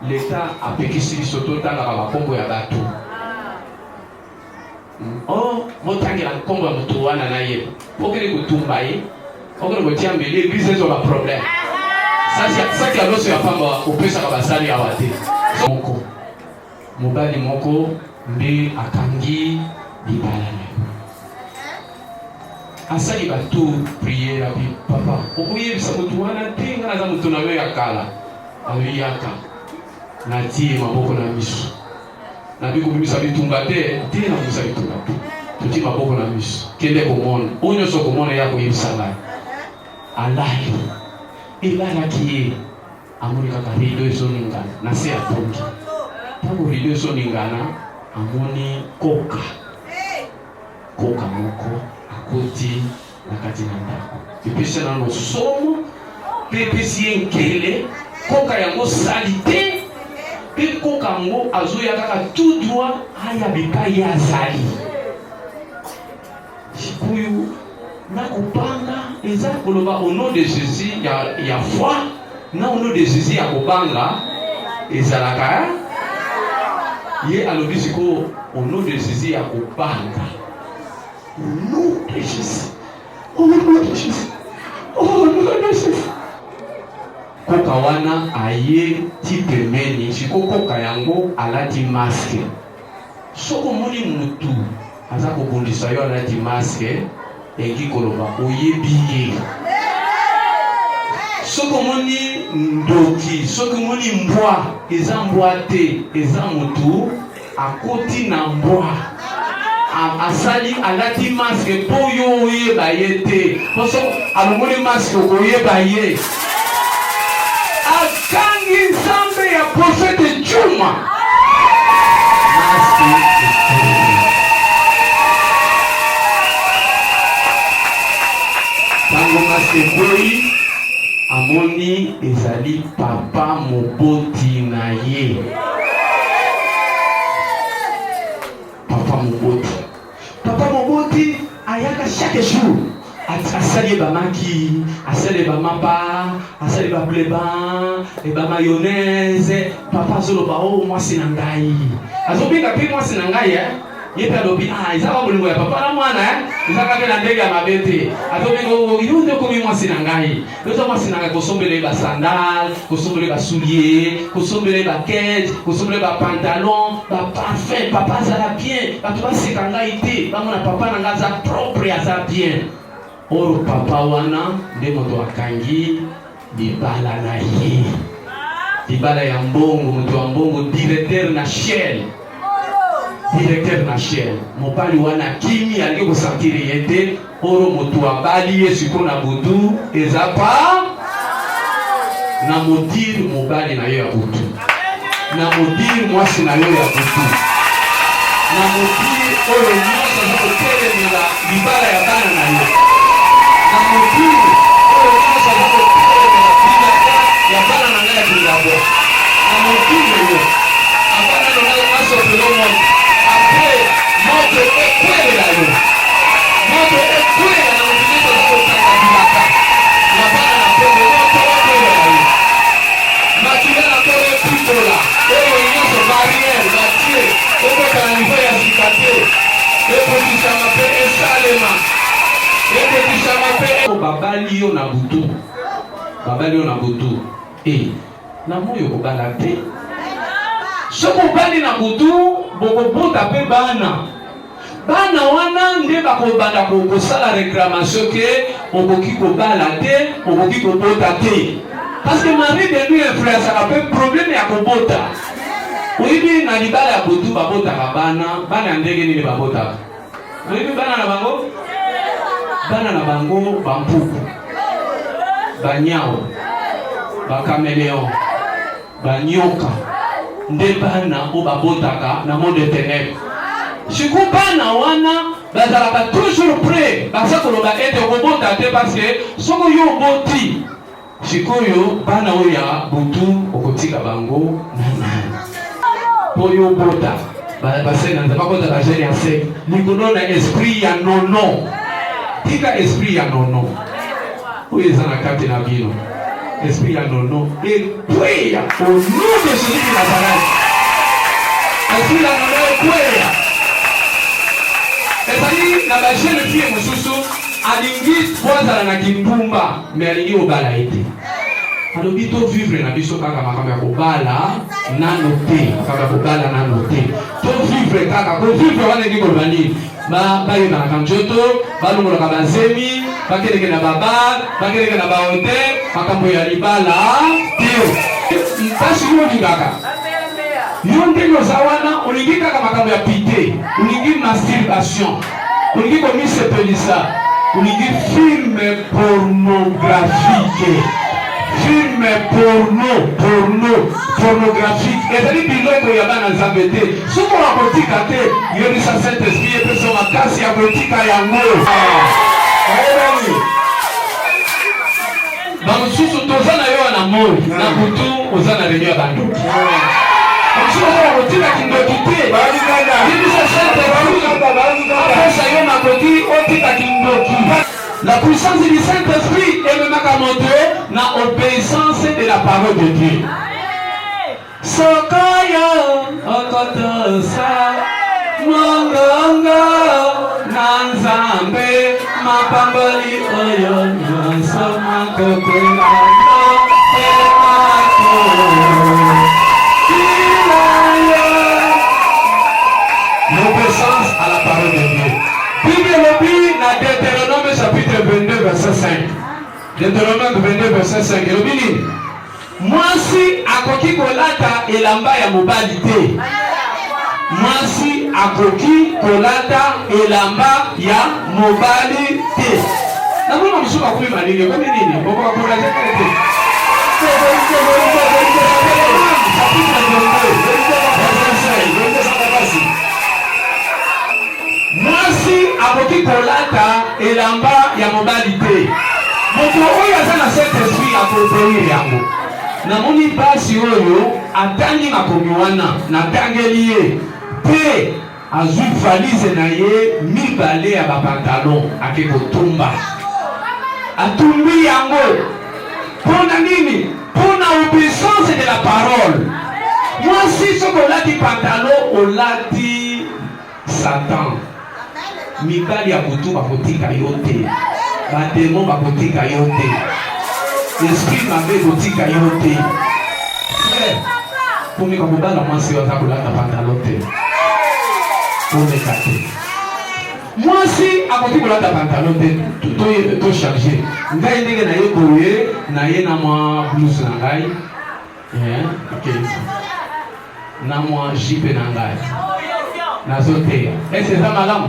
leta apekisi biso totangaka bakombo ya bato motangela nkombo ya moto wana na ye okende kotumba ye okende kotia mbeli eglise ezoba problème saki ya loso ya pamba opesaka basali awa te moko mobali moko nde akangi libala na yo asali bato priere abi papa okoyebisa moto wana te nga naza moto na yo ya kala aloyaka natie maboko na miso nabi kobimisa bitumba te na komisa bitumba te toti maboko na miso kende komona oyo nyonso komona ya koyebisa ngai alali elalaki ye amoni kaka rido ezoningana na se ya pongi ntango rido ezoningana amoni koka moko akoti na kati na ndako epesi nano somo mpe epesi ye nkele koka yango sali te mpe koka yango azoya kaka tout droit aya bipai ye azali sikoyo nakobanga eza koloba au nom de Jésus ya foi na au nom de Jésus ya kobanga ezalaka ye alobi sikoyo au nom de Jésus ya kobanga au nom de Jésus au nom de Jésus au nom de Jésus koka wana aye ti pembeni siko koka yango alati maske soko moni mutu aza kobundisa yo alati maske engi koloba oyebi ye soko moni ndoki soko moni mbwa eza mbwa te eza mutu akoti na mbwa asali alati maske po yo oyeba ye te poso alongoli maske okoyeba ye akangi nzambe ya profete Juma maske tango maske boyi amoni ezali papa moboti na ye papa moboti ayaka chaque jour asali bamaki asali bamapa asali bableba mayonnaise papa azoloba o mwasi na ngai azobinga mpe mwasi na ngai ye mpe alobi ezaka bolingo ya papa na mwana ezaka mpe na ndenge ya mabe te azobinga yo nde okomi mwasi na ngai yoza mwasi na ngai kosombele basandal kosombele basoulier kosombele bakete kosombele bapantalon baparfum papa azala bien bato baseka ngai te bamona papa na ngai aza propre aza bien oro papa wana nde moto akangi libala na ye libala ya mbongo moto ya mbongo directeur na Shell mobali wana kimi alingi kosantiri ye te oro moto abali ye siko na butu eza pa na modire mobali na yo ya butu na modire mwasi na yo ya butu na modire oyo nyonso azokotelemela libala ya bana na yo na modire oyo nyonso azokotelemela bilaka ya bana na ngai ya bilabo na modire yo abana na ngai asopelo moto apre moto ekwelela yo moto ekwelela na moto azokotanga bilaka na bana na pembe moto ekwelela yo makila na tolo epikola oyo nyonso barriere batie okota na nivo ya sika te ekokisama mpe esalema ekokisama mpe babali yo na butu na moyo kobala te soko obali na butu bokobota mpe bana wana nde bakobanda kosala réclamation ke okoki kobala te okoki kobota te parce que mari de lui influençaka mpe problème ya kobota oyebi na libala ya butu babotaka bana ya ndenge nini babotaka oyebi bana na bango bampuku banyao bakameleon banyoka nde bana o babotaka na monde de ténèbres. Siku bana wana bazalaka toujours prêt basa koloba ete okobota te parce que soko yo oboti sikoyo bana oyo ya butu okotika bango nanani po yo obota basena nzamba bakota bajene ya sek likolo na esprit ya nono tika esprit ya nono oyo eza na kati na bino esprit ya nono ekweya au nom de Jésus de Nazareth. Esprit ya nono ekweya ezali na bajene fie mosusu alingi po azala na kimbumba me alingi obala ete alobi to vivre na biso kaka makambo ya kobala nano te kaka kobala nano te to vivre kaka ko vivre wana ngi koloba nini bayebaka nzoto balongolaka bazemi bakeleke na babar bakeleke na bahotel makambo ya libala te mpasi yo olingaka yo ndenge oza wana olingi kaka makambo ya pite olingi masturbation olingi komisepelisa olingi filme pornographique filme pornographique ezali biloko ya bana nzambe te soki wakotika te yebisa Saint-Esprit epesa makasi ya kotika yango bamosusu toza na yo wana moi na butu oza na reunion ya bandoki bamosusu oza wakotika kindoki te yebisa Saint-Esprit apesa yo makoki otika kindoki. La puissance du Saint-Esprit est même à monter dans l'obéissance de la parole de Dieu. Sokaya okotosa mongongo nanzambe mapamboli oyo nyonso makopela l'obéissance à la parole de Dieu. Bible na Deutéronome chapitre 22 verset 5. Deutéronome 22 verset 5. Elobini mwasi akoki kolata elamba ya mobali te. Mwasi akoki kolata elamba ya mobali te. Na mbona msuka kumi manini kwa nini? Boko kwa te. Mwasi akoki kolata elamba ya mobali te. Moto oyo aza na Saint-Esprit akoboyir yango. Namoni basi oyo atangi makomi wana natangeli ye te azwi valise na ye mibale ya bapantalon ake kotumba. Atumbi yango pona nini? Pona obéissance de la parole. Mwasi soko olati pantalon olati Satan. Mibali ya butu bakotika yo te, bademo bakotika yo te, esprit mabe kotika yo te. Pomika kobala mwasi waza kolata pantalon te, pomika te. Mwasi akoki kolata pantalon te, to charger. Ngai ndenge na ye koye, na ye na mwa blouse na ngai, na mwa jipe na ngai, nazoteya. Ese za malamu?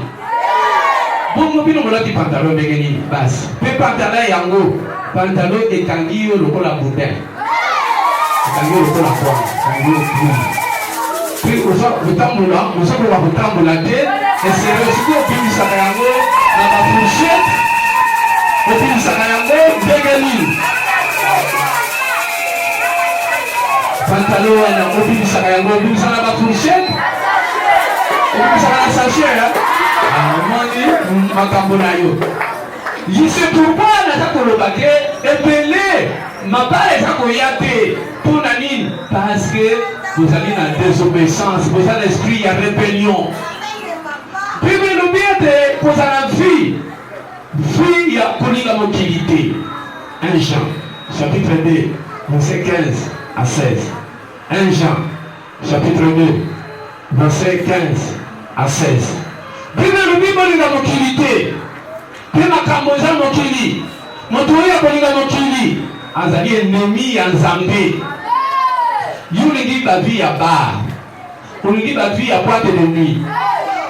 Bongo bino molati pantalon ndenge nini basi pe pantalon yango pantalon ekangi yo lokola boudin ekangi yo lokola kwa ekangi yo puis oza kotambola ozakoka kotambola te esere soki obimisaka yango na bafourchette obimisaka yango ndenge nini pantalon wana obimisaka yango obimisaka na bafourchette obimisaka na sachet amoni makambo na yo. C'est pourquoi naza koloba ke ebele mabala eza koya te mpona nini? Parce que vous allez na désobéissance, vous avez l'esprit ya rébellion. Bible elobi ete kozala vie ya kolinga mokili te. 1 Jean chapitre 2 verset 15 à 16. 1 Jean chapitre 2 verset 15 à 16. Bible elobi bolinga mokili te. Pe makambo eza mokili. Moto oyo akolinga mokili azali ennemi ya Nzambe. Yolingi ba vie ya bar. Olingi ba vie ya boîte de nuit.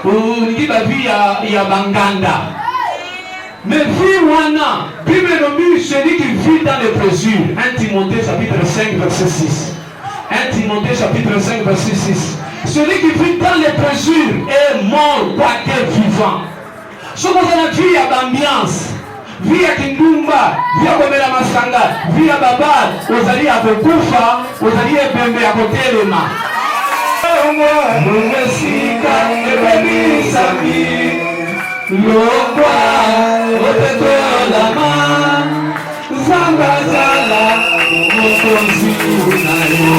Olingi ba vie ya banganda. Mais vie wana, Bible elobi celui qui vit dans les plaisirs. 1 Timothée chapitre 5 verset 6. 1 Timothée chapitre 5 verset 6. Celui qui vit dans les plaisirs est mort quoique vivant. Ce qu'on a vu, il y a l'ambiance. Vie ya kindumba, vie ya komela masanga, vie ya baba, ozali ya kokufa, ozali ebembe ya kotelema. Mwesika ebebisami, lokwa otetolama, zangazala, mokonzi unayo.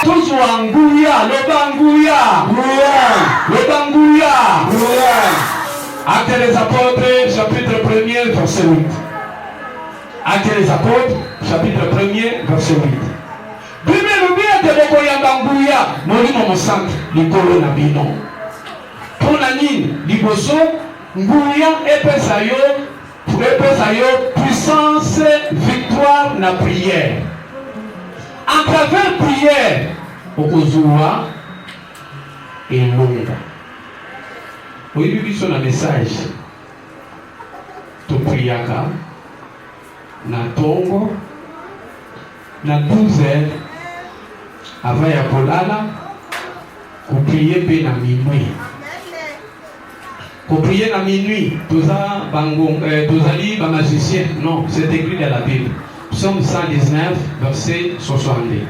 Tozwa nguya, lobanguya, lobanguya. Actes des Apôtres, chapitre 1er, verset 8. Actes des Apôtres, chapitre 1er, verset 8. Bible nous dit que le koyamba nguya, molimo mosantu, likolo na bino. Pona nini, liboso, nguya epesa yo puissance, victoire na prière. En travers prière, okozua elonga. Oui, oui, sur un message. Tu priaka na tongo na 12 heures avant ya kolala ko prier pe na minuit. Ko prier na minuit, toza bango tozali ba magicien. Non, c'est écrit dans la Bible. Psaume 119 verset 62.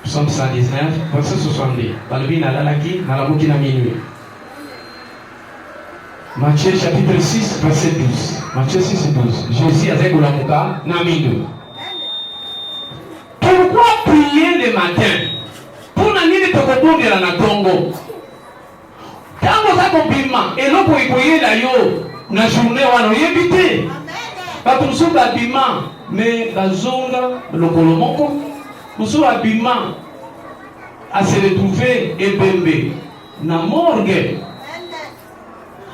Psaume 119 verset 62. Balobi na lalaki na lamuki na minuit. Matthieu chapitre 6 verset 12. Matthieu 6 et 12. Jésus a dit pour la mouka namido. Pourquoi prier le matin? Pour nani tokobondela na tongo. Tango za kombima eloko ikoye la yo na journée wana yebite. Ba musu ba bima mais bazonga lokolo moko. Musu abima a se retrouver ebembe na morgue.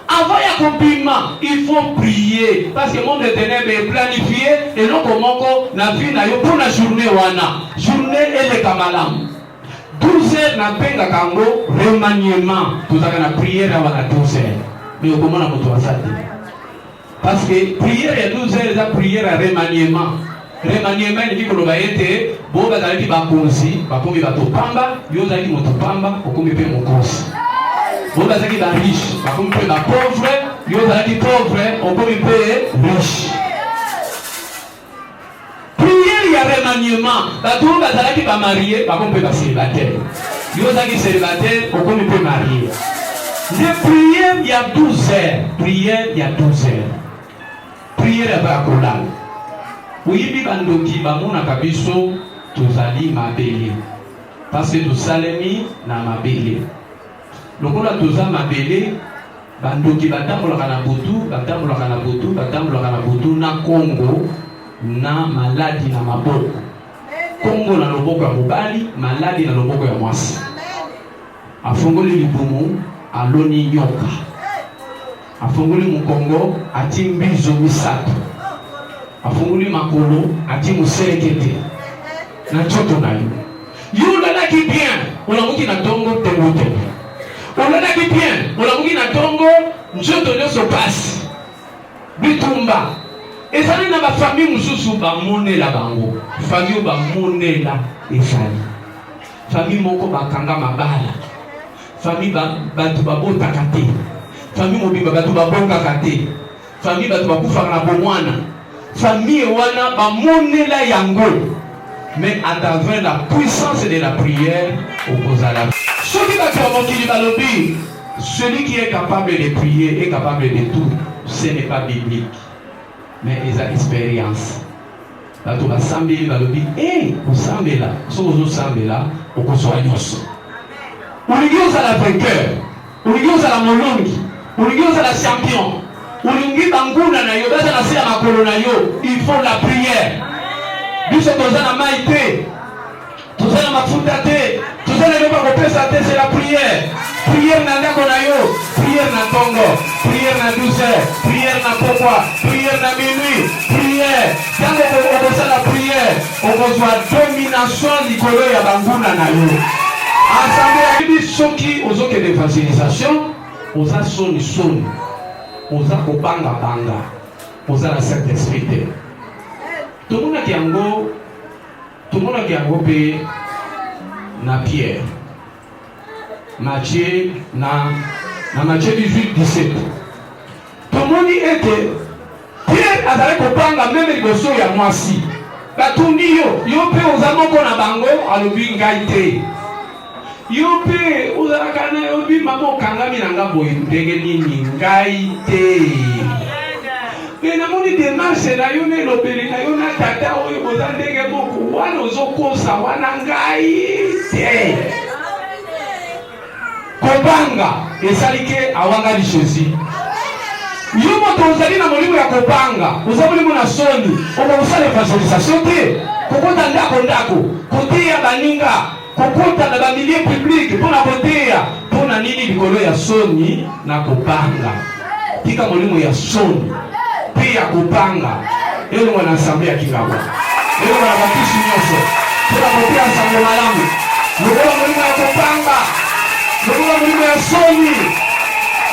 Avant ya compliment, il faut prier parce que le monde de ténèbres est planifié et non comment na vie na yo pour la journée wana. Journée et le kamalam. 12 heures na penga kango remaniement. Tout ça na prière à 12 heures. Mais comment na moto asate? Parce que prière ya 12 heures la prière à remaniement. Remaniement ni biko ba ete bo ba zali ba konsi, ba komi ba topamba, yo zali moto pamba, okomi pe mokosi. Vous avez dit riche, par contre, la pauvre, vous avez dit pauvre, on peut payer riche. Prière, il y a remaniement. Vous avez dit marié, par contre, on peut célibataire. Vous avez dit célibataire, on peut marier. De prière, il y a 12 heures. Prière, il y a 12 heures. Prière, il y a pas de oui, il y a des gens qui ont mabele. Parce que tout salemi na mabele. Lokola toza mabele bandoki batambolaka na butu na Congo na maladi na maboko. Congo na loboko ya mobali, maladi na loboko ya mwasi. Afongoli libumu aloni nyoka. Afongoli mukongo ati mbizo misato. Afongoli makolo ati muselekete. Na choto na yo. Yo lalaki bien, unamuki na tongo tengote. On a dit bien, on a dit na tongo, njoto nyoso pasi. Bitumba. Et ça n'est pas famille mususu ba monela bango. Famille ba monela esali. Famille moko ba kanga mabala. Famille ba batu ba bota kate. Famille mobimba batu ba bonga kate. Famille batu ba kufa na bomwana. Famille wana ba monela yango. Mais à travers la puissance de la prière, opposé à la celui qui est capable de prier est capable de tout. Ce n'est pas biblique, mais il a expérience. La Torah sambi va le dire, vous semblez là, vous semblez là, vous soyez nous. On y à la vainqueur, on y à la molongi, on y à la champion, on y banguna na yo, basa na sia makolo na yo. Il faut la prière. Biso tozana maite, tozana mafuta te. Tout ça, c'est la prière. Prière na ndako na yo, prière na tongo, prière na 12 heures, prière na pokwa, prière na minuit, prière. Quand on fait la prière, on reçoit domination likolo ya banguna na yo. Ensemble, soki ozoke d'évangélisation, oza soni, oza kobanga, oza la Saint-Esprit. Tout le monde qui yango, tomonaki yango mpe na Pierre. Matthieu na Matthieu 18-17. Tomoni ete Pierre azali kopanga meme liboso ya mwasi. Batundi yo mpe oza moko na bango alobi ngai te. Yo mpe ozalaka na olobi mama okangami na nga boye ndenge nini ngai te. Mais namoni démarche na yo na elobeli na yo na tata oyo boza ndenge moko wana ozokosa wana ngai te. Kopanga esalike awangali Jésus. Yo moto ozali na molimo ya kopanga, oza molimo na soni, okosala evangelisation te, kokota ndako, koteya baninga, kokota na bamilie public, mpona koteya, mpona nini likolo ya soni na kopanga. Tika molimo ya soni, pe ya kopanga, elongo na ensemble ya Kingawa. Elongo na bakisi nyonso, mpona koteya ensemble malamu. Lokola molimo ya kopanga, lokola molimo ya soni,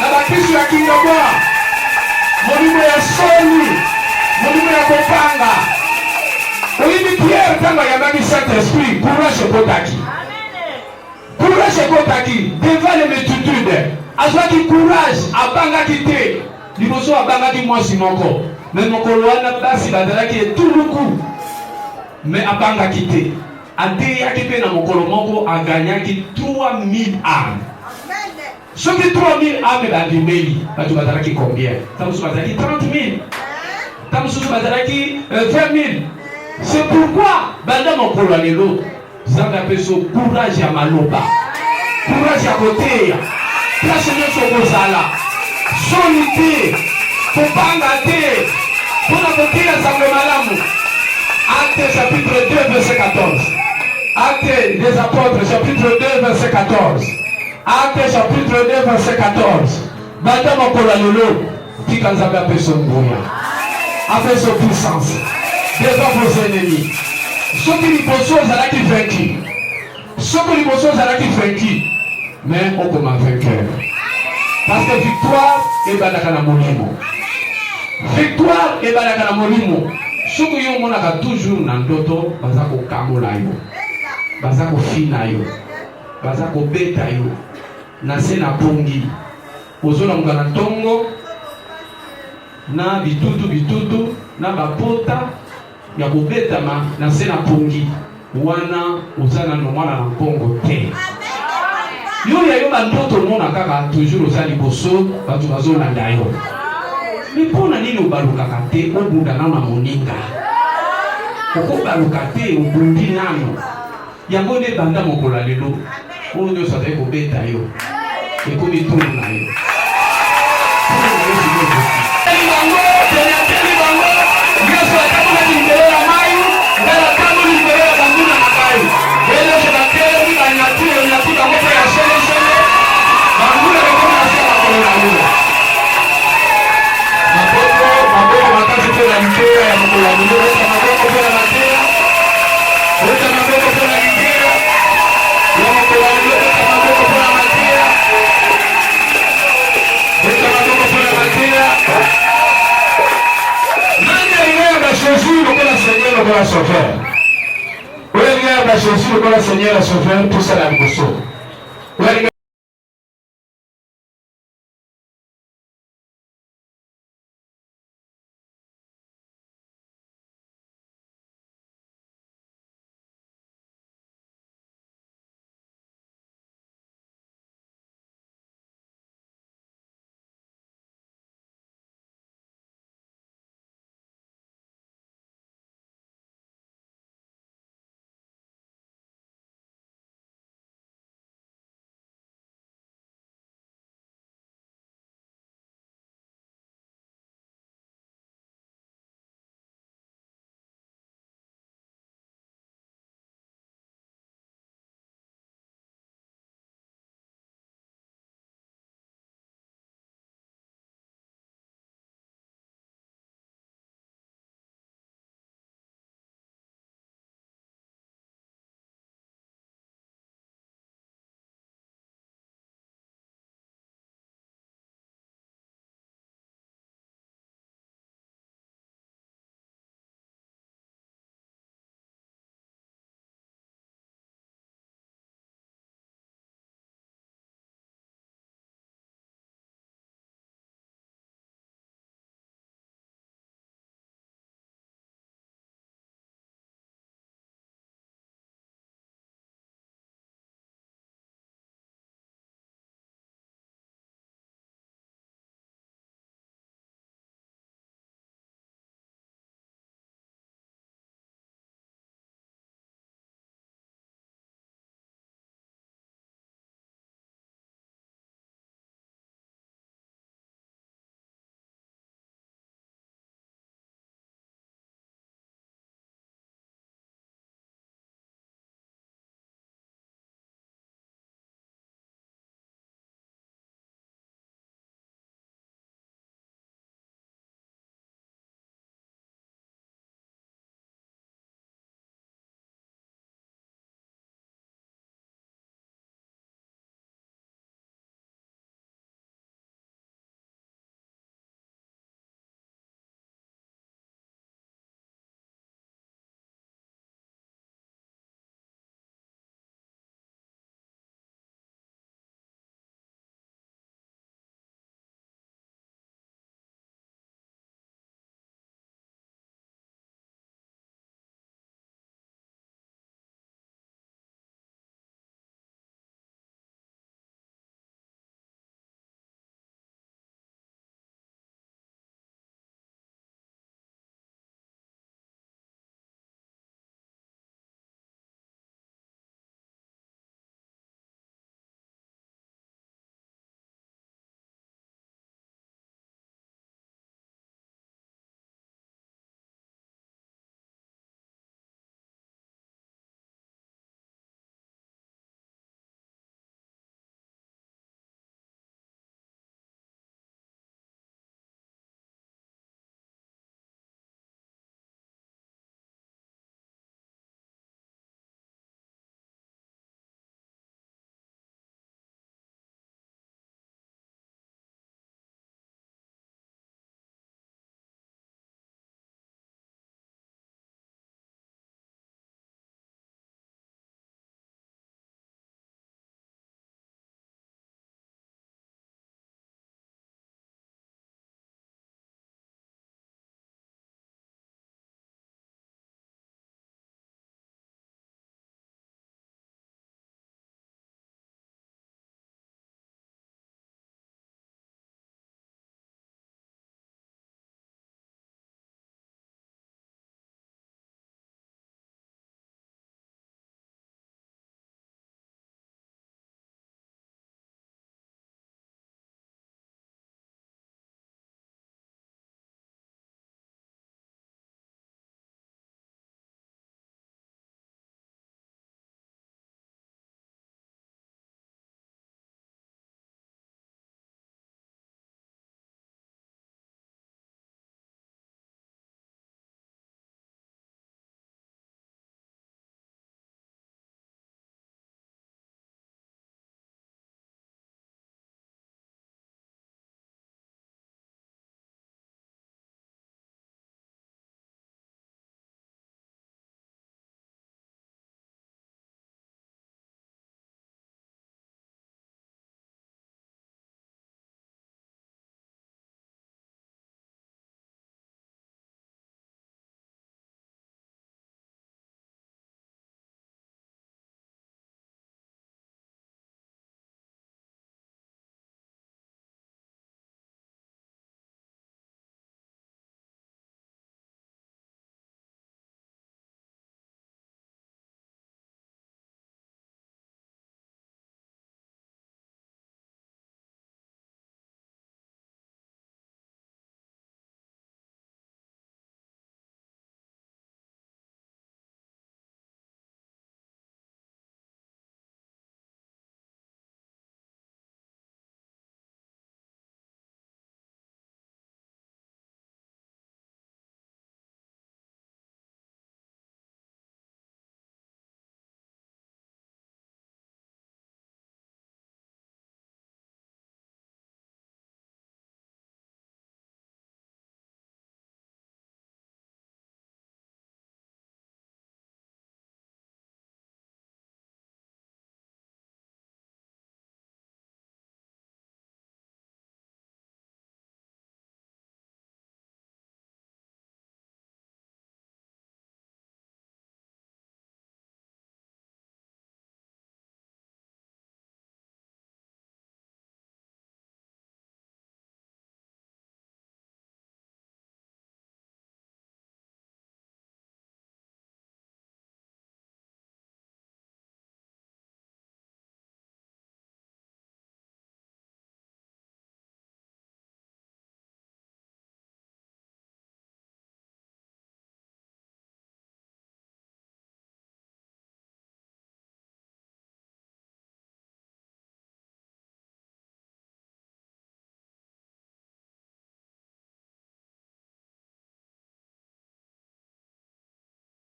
na bakisi ya Kingawa. Molimo ya soni, molimo ya kopanga. Oyibi Pierre tanga yamaki Saint-Esprit, courage kotaki. Courage kotaki, devant les multitudes. Azwaki courage, abangaki te. Liboso abangaki mwasi moko. Mais mokolo wana basi bazalaki etuluku. Mais abangaki te. Ateyaki pe na mokolo moko aganyaki 3000 âmes. Ceux qui 3000 âmes bandimeli, tu vas dire combien? Tu vas dire 30 000. Tu vas dire 20 000. C'est pourquoi, banda mokolo lelo, zanga peso courage ya maloba. Courage ya côté. Place nyonso kozala. Solité. Kopanga te. Pona côté ya zanga malamu. Actes chapitre 2 verset 14. Actes des apôtres chapitre 2 verset 14. Actes chapitre 2 verset 14. Banda mokolo lelo, tika nzambe apeso nguya. Apeso puissance devant vos ennemis. Soki liboso ozalaki vaincu. Soki liboso ozalaki vaincu. Mais okoma vainqueur. Parce que victoire ebandaka na molimo. Victoire ebandaka na molimo. Soki yo monaka toujours na ndoto, baza kokamola yo. Baza kofina yo. Baza kobeta yo. Nase na pongi. Ozona mugana tongo. Na bitutu. Na bapota. Ya kobetama. Nase na pongi. Wana ozana no mwana na pongo te. Yo ya yo bandoto mona kaka toujours ozali boso. Batu bazona ndayo. Mipona nini obalukaka te. Obunda na moninga. Koko balukate obundi nano. Yango ne banda mokolo lelo. Oyo nyoso azali kobeta yo. Ekomi tunu na yo. Teli bango. Nyoso atamona libero ya mayu. Ngala kamo libero ya bambuna na mayu. Ele se bakeri banyati bango pe ya shele. Bambuna bekoma na sema kolo na yo. Maboko makasi pe na mpera ya mokolo ya lelo. Maboko pe na matea. Weka maboko pe na mpera. Ya mokolo ya lelo. Maboko pe na matea. Weka maboko pe na matea. Nani aliyeomba Jésus lokola Seigneur lokola Sauveur? Wewe aliyeomba Jésus lokola Seigneur Sauveur, tout ça la liboso.